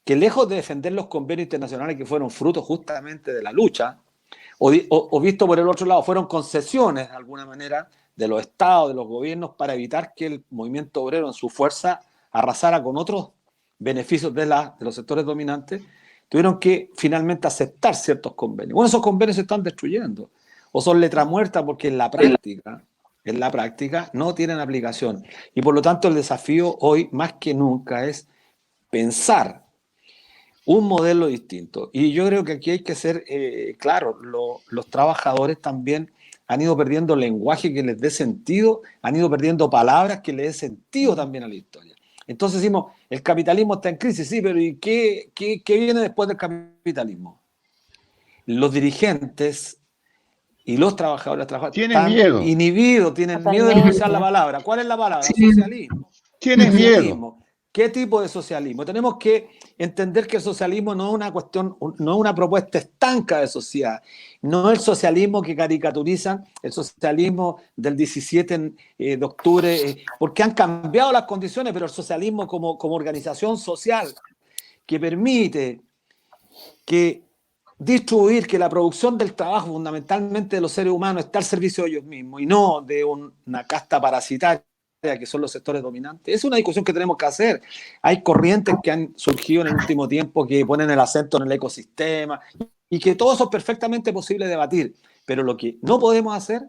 que, lejos de defender los convenios internacionales que fueron fruto justamente de la lucha, o visto por el otro lado, fueron concesiones de alguna manera de los estados, de los gobiernos, para evitar que el movimiento obrero en su fuerza arrasara con otros beneficios de los sectores dominantes, tuvieron que finalmente aceptar ciertos convenios. Bueno, esos convenios se están destruyendo o son letra muerta porque en la práctica no tienen aplicación. Y por lo tanto el desafío hoy más que nunca es pensar un modelo distinto. Y yo creo que aquí hay que ser claro, los trabajadores también han ido perdiendo lenguaje que les dé sentido, han ido perdiendo palabras que les dé sentido también a la historia. Entonces decimos, el capitalismo está en crisis, sí, pero ¿y qué viene después del capitalismo? Los dirigentes y los trabajadores tienen miedo. Inhibidos, tienen miedo de pronunciar la palabra. ¿Cuál es la palabra? Sí. Socialismo. Tienen miedo. ¿Qué tipo de socialismo? Tenemos que entender que el socialismo no es una cuestión, no es una propuesta estanca de sociedad, no es el socialismo que caricaturizan, el socialismo del 17 de octubre, porque han cambiado las condiciones, pero el socialismo como organización social que permite que distribuir, que la producción del trabajo fundamentalmente de los seres humanos está al servicio de ellos mismos y no de una casta parasitaria que son los sectores dominantes. Es una discusión que tenemos que hacer. Hay corrientes que han surgido en el último tiempo que ponen el acento en el ecosistema y que todo eso es perfectamente posible debatir, pero lo que no podemos hacer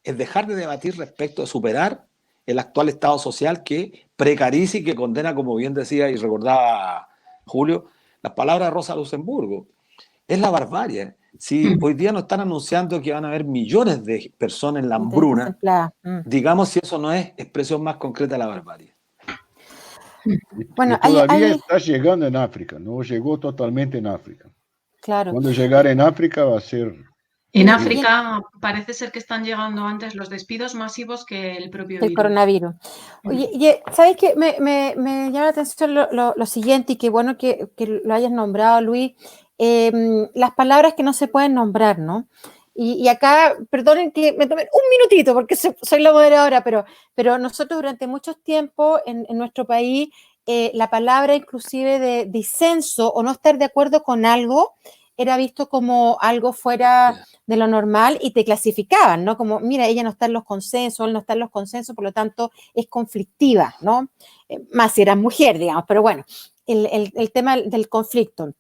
es dejar de debatir respecto de superar el actual estado social que precariza y que condena, como bien decía y recordaba Julio, las palabras de Rosa Luxemburgo. Es la barbarie. Si hoy día nos están anunciando que van a haber millones de personas en la hambruna, digamos si eso no es expresión más concreta de la barbarie. Bueno, todavía está llegando en África, no llegó totalmente en África. Claro. Cuando llegar en África va a ser... En África parece ser que están llegando antes los despidos masivos que el propio virus. El coronavirus. Oye, ¿sabes qué? Me llama la atención lo siguiente, y qué bueno que lo hayas nombrado, Luis. Las palabras que no se pueden nombrar, ¿no? Y acá, perdonen que me tomen un minutito, porque soy la moderadora, pero nosotros durante mucho tiempo en nuestro país, la palabra inclusive de disenso o no estar de acuerdo con algo era visto como algo fuera de lo normal y te clasificaban, ¿no? Como, mira, ella no está en los consensos, él no está en los consensos, por lo tanto es conflictiva, ¿no? Más si eras mujer, digamos, pero bueno, el tema del conflicto.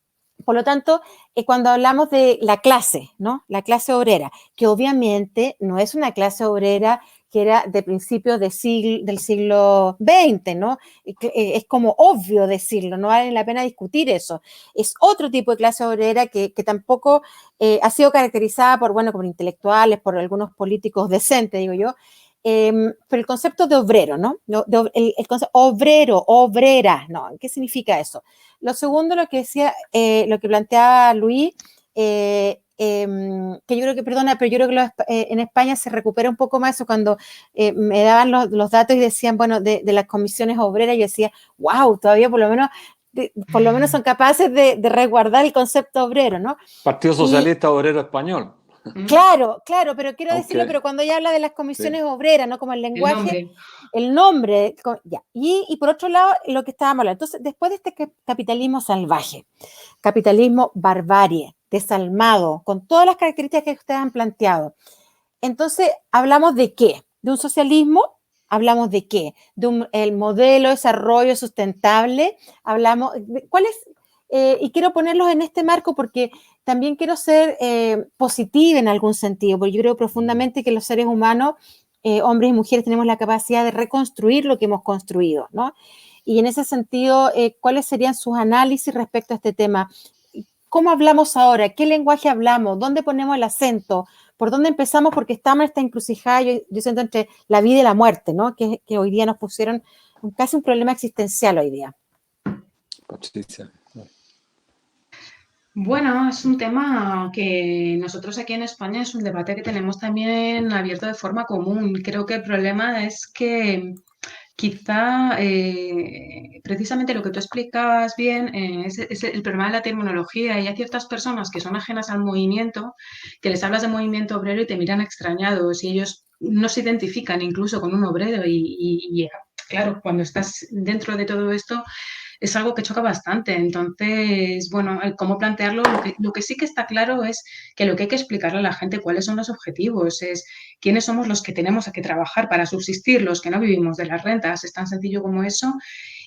Por lo tanto, cuando hablamos de la clase, ¿no? La clase obrera, que obviamente no es una clase obrera que era de principios del siglo XX, ¿no? Es como obvio decirlo, no vale la pena discutir eso. Es otro tipo de clase obrera que tampoco ha sido caracterizada por, bueno, por intelectuales, por algunos políticos decentes, digo yo, pero el concepto de obrero, ¿no? El concepto obrero, obrera, ¿no? ¿Qué significa eso? Lo segundo, lo que decía, lo que planteaba Luis, que yo creo que, perdona, pero yo creo que en España se recupera un poco más eso cuando me daban los datos y decían, bueno, de las comisiones obreras, yo decía, wow, todavía por lo menos son capaces de resguardar el concepto obrero, ¿no? Partido Socialista Obrero Español. Claro, pero quiero decirlo, pero cuando ella habla de las comisiones obreras, ¿no? Como el lenguaje, el nombre, ya. Y por otro lado, lo que estábamos hablando. Entonces, después de este capitalismo salvaje, capitalismo barbarie, desalmado, con todas las características que ustedes han planteado, entonces, ¿hablamos de qué? ¿De un socialismo? ¿Hablamos de qué? ¿De el modelo de desarrollo sustentable? ¿Hablamos de cuál es? Y quiero ponerlos en este marco porque también quiero ser positiva en algún sentido, porque yo creo profundamente que los seres humanos, hombres y mujeres, tenemos la capacidad de reconstruir lo que hemos construido, ¿no? Y en ese sentido, ¿cuáles serían sus análisis respecto a este tema? ¿Cómo hablamos ahora? ¿Qué lenguaje hablamos? ¿Dónde ponemos el acento? ¿Por dónde empezamos? Porque estamos en esta encrucijada, yo siento, entre la vida y la muerte, ¿no? Que hoy día nos pusieron casi un problema existencial hoy día. Patricia. Bueno, es un tema que nosotros aquí en España es un debate que tenemos también abierto de forma común. Creo que el problema es que quizá precisamente lo que tú explicabas bien es el problema de la terminología y hay ciertas personas que son ajenas al movimiento, que les hablas de movimiento obrero y te miran extrañados y ellos no se identifican incluso con un obrero y claro, cuando estás dentro de todo esto es algo que choca bastante. Entonces, bueno, cómo plantearlo, lo que sí que está claro es que lo que hay que explicarle a la gente cuáles son los objetivos, es quiénes somos los que tenemos que trabajar para subsistir, los que no vivimos de las rentas, es tan sencillo como eso.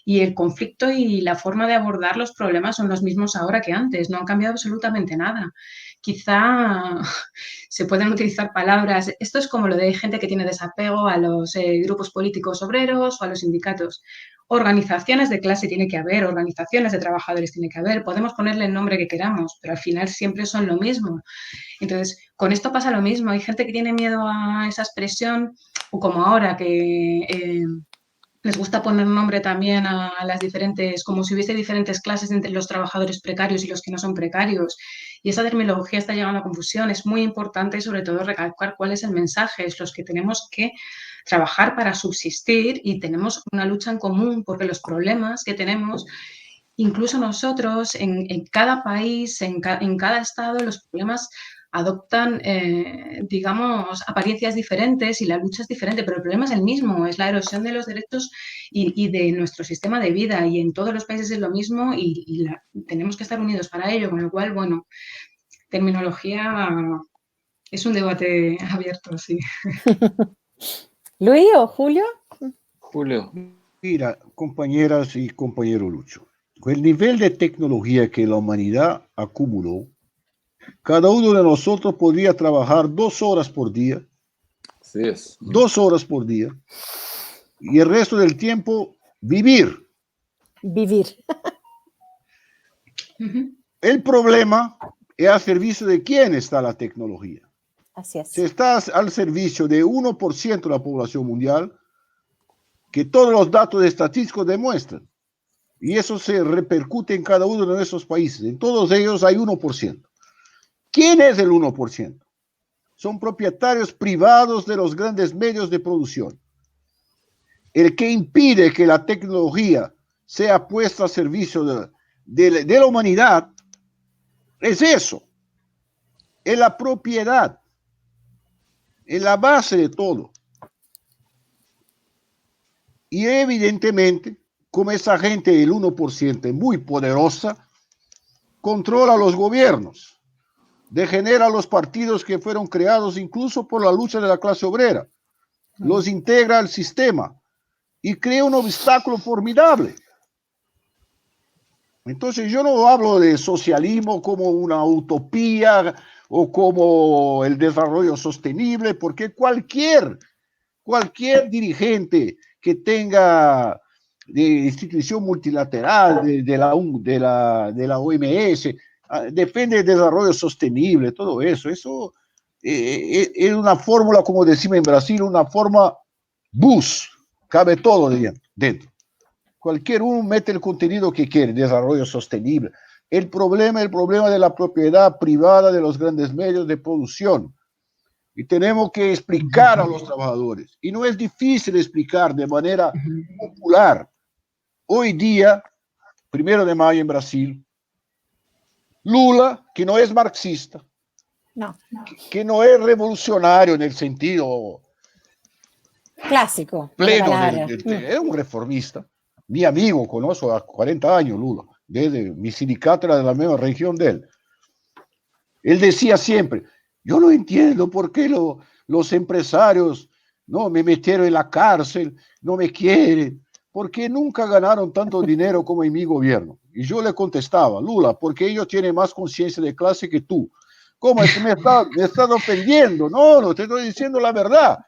Y el conflicto y la forma de abordar los problemas son los mismos ahora que antes, no han cambiado absolutamente nada. Quizá se pueden utilizar palabras, esto es como lo de gente que tiene desapego a los grupos políticos obreros o a los sindicatos. Organizaciones de clase tiene que haber, organizaciones de trabajadores tiene que haber, podemos ponerle el nombre que queramos, pero al final siempre son lo mismo. Entonces, con esto pasa lo mismo, hay gente que tiene miedo a esa expresión, o como ahora que les gusta poner nombre también a las diferentes, como si hubiese diferentes clases entre los trabajadores precarios y los que no son precarios. Y esa terminología está llegando a confusión. Es muy importante, sobre todo, recalcar cuál es el mensaje. Es los que tenemos que trabajar para subsistir y tenemos una lucha en común porque los problemas que tenemos, incluso nosotros, en cada país, en cada estado, los problemas adoptan, digamos, apariencias diferentes y la lucha es diferente, pero el problema es el mismo, es la erosión de los derechos y de nuestro sistema de vida y en todos los países es lo mismo y tenemos que estar unidos para ello, con lo cual, bueno, terminología es un debate abierto, sí. ¿Luis o Julio? Julio. Mira, compañeras y compañero Lucho, con el nivel de tecnología que la humanidad acumuló, cada uno de nosotros podría trabajar 2 horas por día. Así es. 2 horas por día. Y el resto del tiempo, vivir. Vivir. El problema es al servicio de quién está la tecnología. Así es. Si está al servicio de 1% de la población mundial, que todos los datos estadísticos demuestran. Y eso se repercute en cada uno de nuestros países. En todos ellos hay 1%. ¿Quién es el 1%? Son propietarios privados de los grandes medios de producción. El que impide que la tecnología sea puesta al servicio de la humanidad es eso. Es la propiedad. es la base de todo. Y evidentemente, como esa gente del 1% es muy poderosa, controla los gobiernos, degenera los partidos que fueron creados incluso por la lucha de la clase obrera, los integra al sistema y crea un obstáculo formidable. Entonces yo no hablo de socialismo como una utopía o como el desarrollo sostenible, porque cualquier dirigente que tenga de institución multilateral, de la OMS, depende del desarrollo sostenible, todo eso. Eso es una fórmula, como decimos en Brasil, una forma bus, cabe todo dentro. Cualquier uno mete el contenido que quiere, desarrollo sostenible. El problema de la propiedad privada de los grandes medios de producción. Y tenemos que explicar a los trabajadores. Y no es difícil explicar de manera popular. Hoy día, 1 de mayo en Brasil, Lula, que no es marxista, que no es revolucionario en el sentido clásico pleno, es un reformista. Mi amigo, conozco a 40 años Lula, desde mi sindicato era de la misma región de él. Él decía siempre, yo no entiendo por qué los empresarios no me metieron en la cárcel, no me quieren, ¿por qué nunca ganaron tanto dinero como en mi gobierno? Y yo le contestaba, Lula, porque ellos tienen más conciencia de clase que tú. ¿Cómo es que me estás ofendiendo? No, te estoy diciendo la verdad.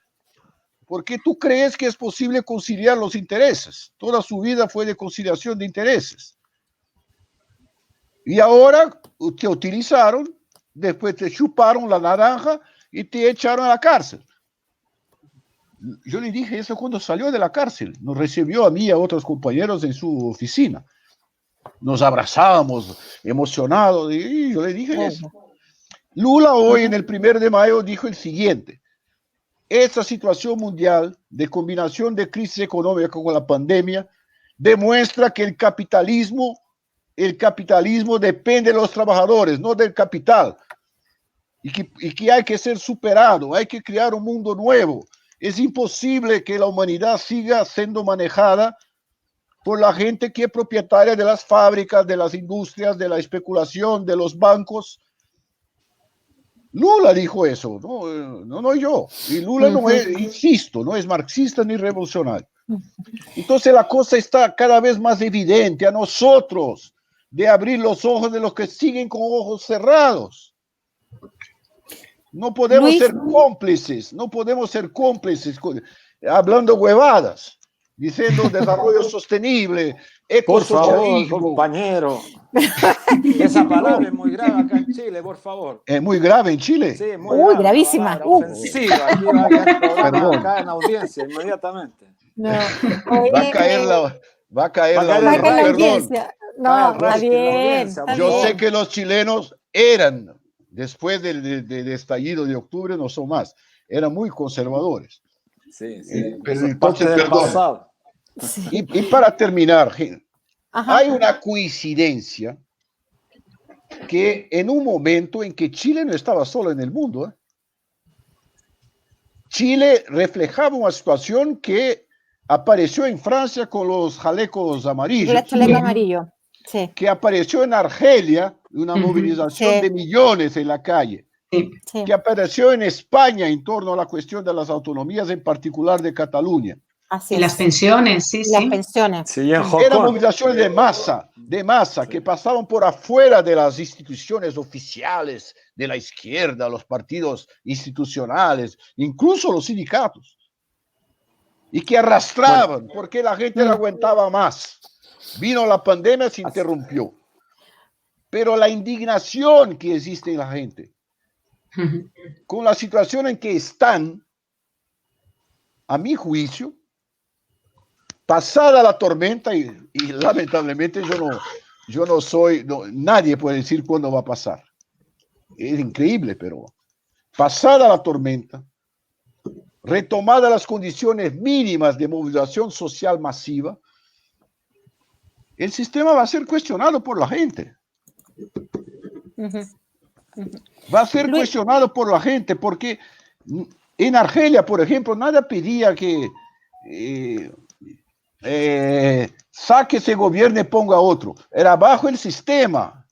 Porque tú crees que es posible conciliar los intereses. Toda su vida fue de conciliación de intereses. Y ahora te utilizaron, después te chuparon la naranja y te echaron a la cárcel. Yo le dije eso cuando salió de la cárcel. Nos recibió a mí y a otros compañeros en su oficina. Nos abrazábamos, emocionados, y yo le dije eso. Lula hoy, en el 1 de mayo, dijo el siguiente. Esta situación mundial de combinación de crisis económica con la pandemia demuestra que el capitalismo depende de los trabajadores, no del capital, y que hay que ser superado, hay que crear un mundo nuevo. Es imposible que la humanidad siga siendo manejada por la gente que es propietaria de las fábricas, de las industrias, de la especulación, de los bancos. Lula dijo eso, no yo. Y Lula no es, insisto, no es marxista ni revolucionario. Entonces la cosa está cada vez más evidente a nosotros de abrir los ojos de los que siguen con ojos cerrados. No podemos ser cómplices, hablando huevadas, diciendo desarrollo sostenible, ecosocialismo. Por favor, compañero. Esa palabra es muy grave acá en Chile, por favor. ¿Es muy grave en Chile? Sí, muy grave. Gravísima. Ofensiva. Aquí va a caer programa acá en audiencia inmediatamente. No. Va a caer la audiencia. No, está bien. Yo sé que los chilenos eran, después del estallido de octubre, no son más, eran muy conservadores. Sí. Pero entonces, perdón. Sí. Y para terminar, hay una coincidencia que en un momento en que Chile no estaba solo en el mundo, Chile reflejaba una situación que apareció en Francia con los chalecos amarillos. El chaleco amarillo, sí. Que apareció en Argelia, una movilización de millones en la calle. Sí. Que apareció en España en torno a la cuestión de las autonomías, en particular de Cataluña. Y las pensiones, Las pensiones. Sí, eran movilizaciones de masa, que pasaban por afuera de las instituciones oficiales de la izquierda, los partidos institucionales, incluso los sindicatos, y que arrastraban, porque la gente no aguantaba más. Vino la pandemia, se interrumpió. Pero la indignación que existe en la gente, con la situación en que están, a mi juicio, pasada la tormenta, y lamentablemente nadie puede decir cuándo va a pasar. Es increíble, pero pasada la tormenta, retomadas las condiciones mínimas de movilización social masiva, el sistema va a ser cuestionado por la gente. Va a ser cuestionado por la gente, porque En Argelia, por ejemplo, nada pedía que saque ese gobierno y ponga otro. Era bajo el sistema.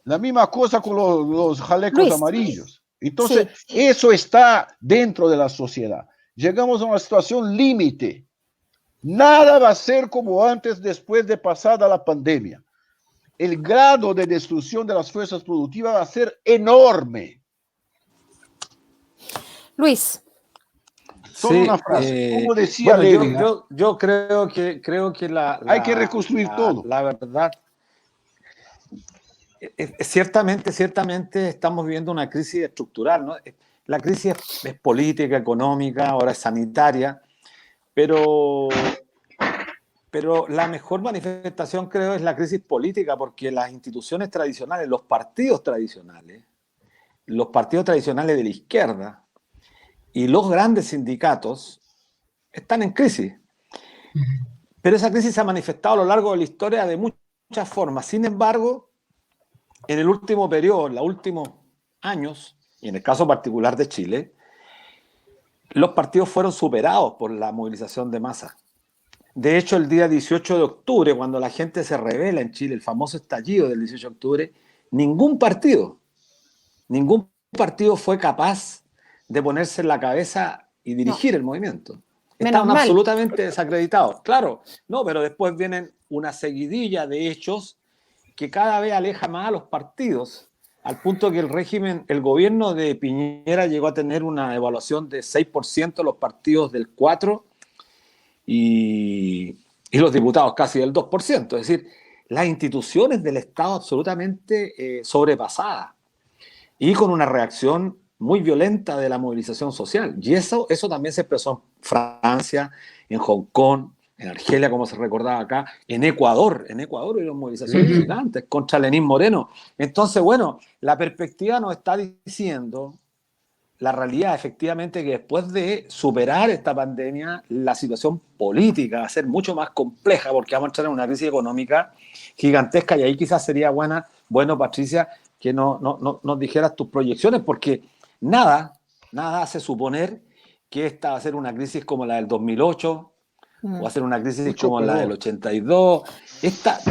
La misma cosa con los jalecos Luis, amarillos. Entonces, sí. eso está dentro de la sociedad. Llegamos a una situación límite. Nada va a ser como antes, después de pasada la pandemia. El grado de destrucción de las fuerzas productivas va a ser enorme. Sí, Solo una frase. Como decía bueno, Lenin, yo creo que hay que reconstruir todo. La verdad, ciertamente estamos viviendo una crisis estructural, ¿no? La crisis es política, económica, ahora es sanitaria, pero la mejor manifestación, creo, es la crisis política, porque las instituciones tradicionales, los partidos tradicionales de la izquierda y los grandes sindicatos están en crisis. Pero esa crisis se ha manifestado a lo largo de la historia de muchas formas. Sin embargo, en el último periodo, en los últimos años, y en el caso particular de Chile, los partidos fueron superados por la movilización de masa. De hecho, el día 18 de octubre, cuando la gente se rebela en Chile, el famoso estallido del 18 de octubre, ningún partido fue capaz de ponerse en la cabeza y dirigir el movimiento. Estaban absolutamente desacreditados. Claro, no, pero después vienen una seguidilla de hechos que cada vez aleja más a los partidos, al punto que el gobierno de Piñera llegó a tener una evaluación de 6%, los partidos del 4%, y los diputados casi del 2%. Es decir, las instituciones del Estado absolutamente sobrepasadas y con una reacción muy violenta de la movilización social. Y eso también se expresó en Francia, en Hong Kong, en Argelia, como se recordaba acá, en Ecuador hubo movilizaciones gigantes contra Lenín Moreno. Entonces, bueno, la perspectiva nos está diciendo la realidad, efectivamente, que después de superar esta pandemia, la situación política va a ser mucho más compleja, porque vamos a entrar en una crisis económica gigantesca, y ahí quizás sería bueno, Patricia, que nos dijeras tus proyecciones, porque nada hace suponer que esta va a ser una crisis como la del 2008, o va a ser una crisis como la del 82.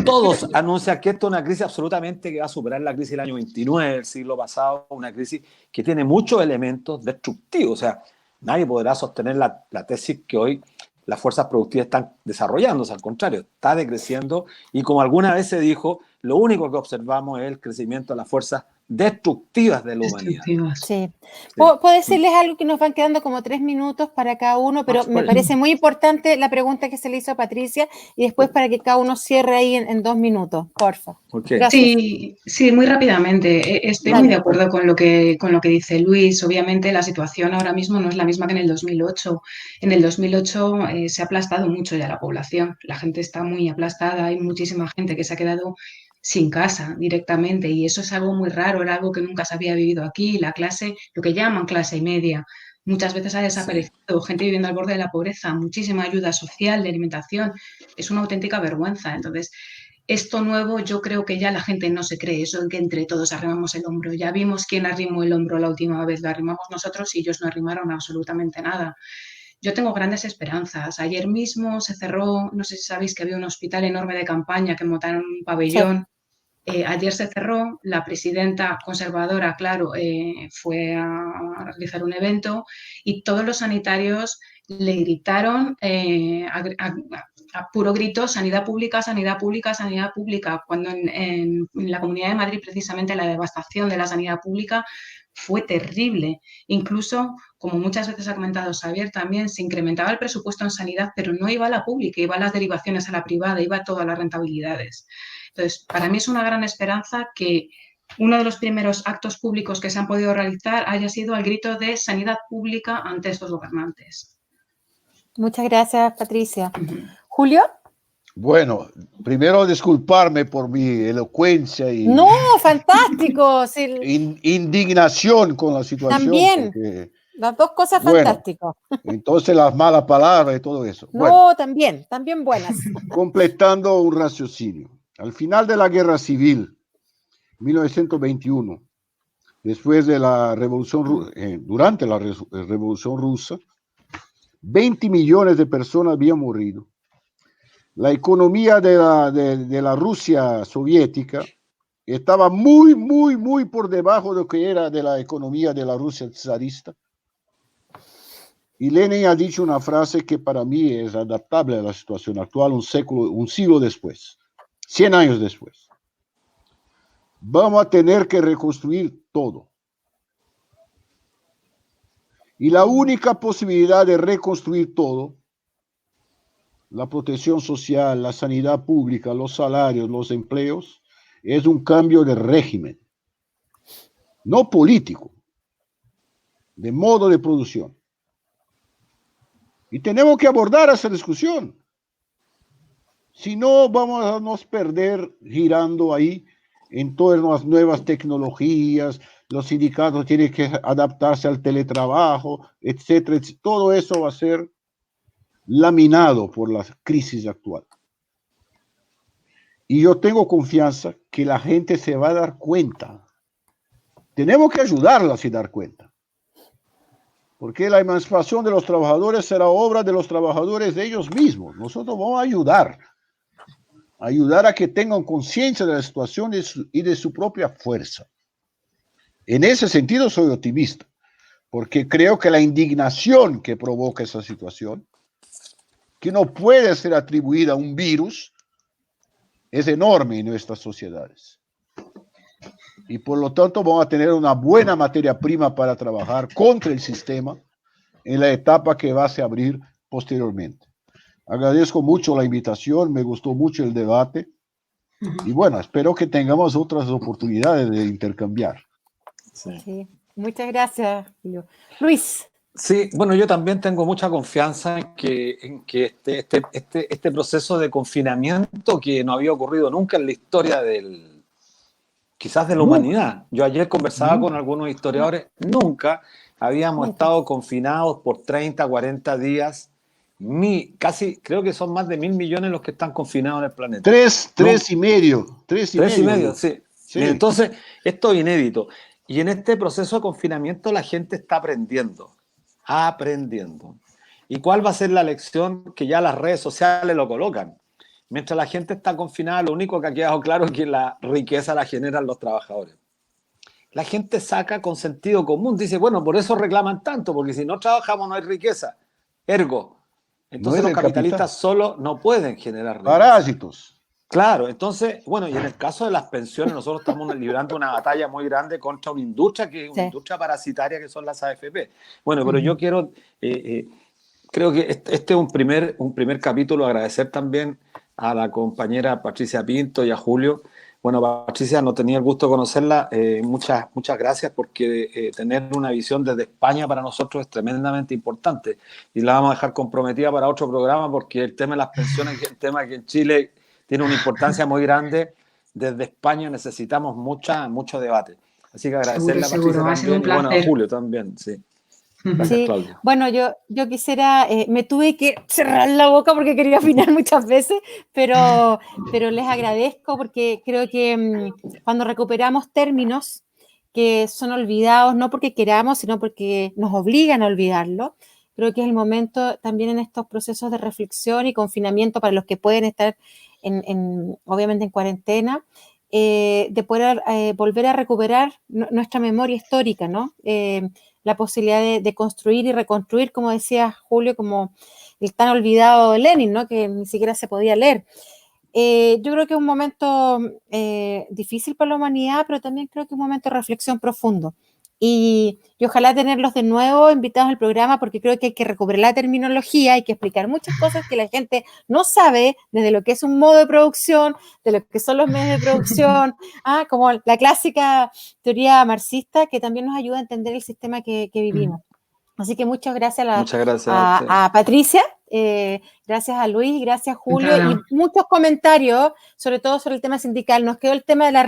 Todos anuncian que esto es una crisis absolutamente que va a superar la crisis del año 29, del siglo pasado, una crisis que tiene muchos elementos destructivos. O sea, nadie podrá sostener la tesis que hoy las fuerzas productivas están desarrollándose. Al contrario, está decreciendo, y como alguna vez se dijo, lo único que observamos es el crecimiento de las fuerzas destructivas de la humanidad. Sí. ¿Puedo decirles algo? Que nos van quedando como 3 minutos para cada uno, pero me parece muy importante la pregunta que se le hizo a Patricia, y después para que cada uno cierre ahí en 2 minutos, porfa. Gracias. Sí, muy rápidamente. Estoy muy de acuerdo con lo que dice Luis. Obviamente la situación ahora mismo no es la misma que en el 2008. En el 2008 se ha aplastado mucho ya la población. La gente está muy aplastada, hay muchísima gente que se ha quedado sin casa directamente, y eso es algo muy raro, era algo que nunca se había vivido aquí. La clase, lo que llaman clase media, muchas veces ha desaparecido, gente viviendo al borde de la pobreza, muchísima ayuda social, de alimentación, es una auténtica vergüenza. Entonces, esto nuevo, yo creo que ya la gente no se cree eso en que entre todos arrimamos el hombro. Ya vimos quién arrimó el hombro la última vez, lo arrimamos nosotros y ellos no arrimaron absolutamente nada. Yo tengo grandes esperanzas. Ayer mismo se cerró, no sé si sabéis que había un hospital enorme de campaña que montaron un pabellón. Sí. Ayer se cerró, la presidenta conservadora, claro, fue a realizar un evento, y todos los sanitarios le gritaron a puro grito: sanidad pública, sanidad pública, sanidad pública, cuando en la Comunidad de Madrid precisamente la devastación de la sanidad pública fue terrible. Incluso, como muchas veces ha comentado Xavier también, se incrementaba el presupuesto en sanidad, pero no iba a la pública, iba a las derivaciones a la privada, iba a todas las rentabilidades. Entonces, para mí es una gran esperanza que uno de los primeros actos públicos que se han podido realizar haya sido el grito de sanidad pública ante estos gobernantes. Muchas gracias, Patricia. ¿Julio? Bueno, primero disculparme por mi elocuencia y... ¡No, fantástico! Indignación con la situación. También, porque, las dos cosas fantásticas. Entonces las malas palabras y todo eso. No, bueno, también buenas. Completando un raciocinio. Al final de la Guerra Civil, 1921, después de la revolución, durante la revolución rusa, 20 millones de personas habían morido. La economía de la Rusia soviética estaba muy por debajo de lo que era de la economía de la Rusia zarista. Y Lenin ha dicho una frase que para mí es adaptable a la situación actual un siglo después, 100 años después. Vamos a tener que reconstruir todo. Y la única posibilidad de reconstruir todo, la protección social, la sanidad pública, los salarios, los empleos, es un cambio de régimen, no político, de modo de producción. Y tenemos que abordar esa discusión. Si no, vamos a nos perder girando ahí en todas las nuevas tecnologías. Los sindicatos tienen que adaptarse al teletrabajo, etcétera. Todo eso va a ser laminado por la crisis actual. Y yo tengo confianza que la gente se va a dar cuenta. Tenemos que ayudarla a se dar cuenta. Porque la emancipación de los trabajadores será obra de los trabajadores de ellos mismos. Nosotros vamos a ayudar a que tengan conciencia de la situación y de su propia fuerza. En ese sentido soy optimista, porque creo que la indignación que provoca esa situación, que no puede ser atribuida a un virus, es enorme en nuestras sociedades. Y por lo tanto vamos a tener una buena materia prima para trabajar contra el sistema en la etapa que va a se abrir posteriormente. Agradezco mucho la invitación, me gustó mucho el debate y bueno, espero que tengamos otras oportunidades de intercambiar. Sí. Muchas gracias, Julio. Luis. Sí, bueno, yo también tengo mucha confianza en que este proceso de confinamiento que no había ocurrido nunca en la historia quizás de la humanidad. Yo ayer conversaba con algunos historiadores, nunca habíamos estado confinados por 30, 40 días. Casi, creo que son más de 1.000 millones los que están confinados en el planeta. Tres y medio. Sí. Entonces, esto es inédito. Y en este proceso de confinamiento la gente está aprendiendo. ¿Y cuál va a ser la lección? Que ya las redes sociales lo colocan. Mientras la gente está confinada, lo único que ha quedado claro es que la riqueza la generan los trabajadores. La gente saca con sentido común, dice, bueno, por eso reclaman tanto, porque si no trabajamos no hay riqueza. Ergo. Entonces los capitalistas solo no pueden generar riqueza. Parásitos. Claro, entonces, bueno, y en el caso de las pensiones, nosotros estamos librando una batalla muy grande contra una industria que es una industria parasitaria que son las AFP. Bueno, pero yo quiero, creo que este es un primer capítulo, agradecer también a la compañera Patricia Pinto y a Julio. Bueno, Patricia, no tenía el gusto de conocerla, muchas gracias porque tener una visión desde España para nosotros es tremendamente importante y la vamos a dejar comprometida para otro programa porque el tema de las pensiones es el tema que en Chile tiene una importancia muy grande. Desde España necesitamos mucho debate. Así que agradecerle a Patricia también y bueno, a Julio también. Sí. Gracias, Claudia. Bueno, yo quisiera, me tuve que cerrar la boca porque quería opinar muchas veces, pero les agradezco porque creo que cuando recuperamos términos que son olvidados, no porque queramos, sino porque nos obligan a olvidarlo, creo que es el momento también en estos procesos de reflexión y confinamiento para los que pueden estar obviamente en cuarentena, de poder volver a recuperar nuestra memoria histórica, ¿no? La posibilidad de construir y reconstruir, como decía Julio, como el tan olvidado Lenin, ¿no? Que ni siquiera se podía leer. Yo creo que es un momento difícil para la humanidad, pero también creo que es un momento de reflexión profundo. Y ojalá tenerlos de nuevo invitados al programa porque creo que hay que recuperar la terminología, hay que explicar muchas cosas que la gente no sabe, desde lo que es un modo de producción, de lo que son los medios de producción, como la clásica teoría marxista que también nos ayuda a entender el sistema que vivimos. Así que muchas gracias a Patricia, que Gracias a Luis, gracias Julio, Encantada. y muchos comentarios, sobre todo sobre el tema sindical. Nos quedó el tema de la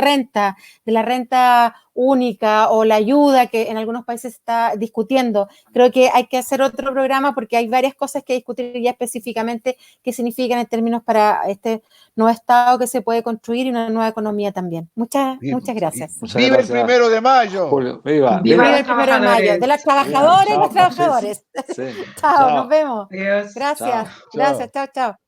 renta única o la ayuda que en algunos países se está discutiendo. Creo que hay que hacer otro programa porque hay varias cosas que discutir ya específicamente qué significan en términos para este nuevo Estado que se puede construir y una nueva economía también. Muchas gracias. ¡Viva el 1 de mayo! Julio, viva. ¡Viva los el 1 de mayo! trabajadores! De las trabajadoras y Chao, los trabajadores. sí. Chao, nos vemos. Adiós. Gracias, Chao. gracias, chao, chao.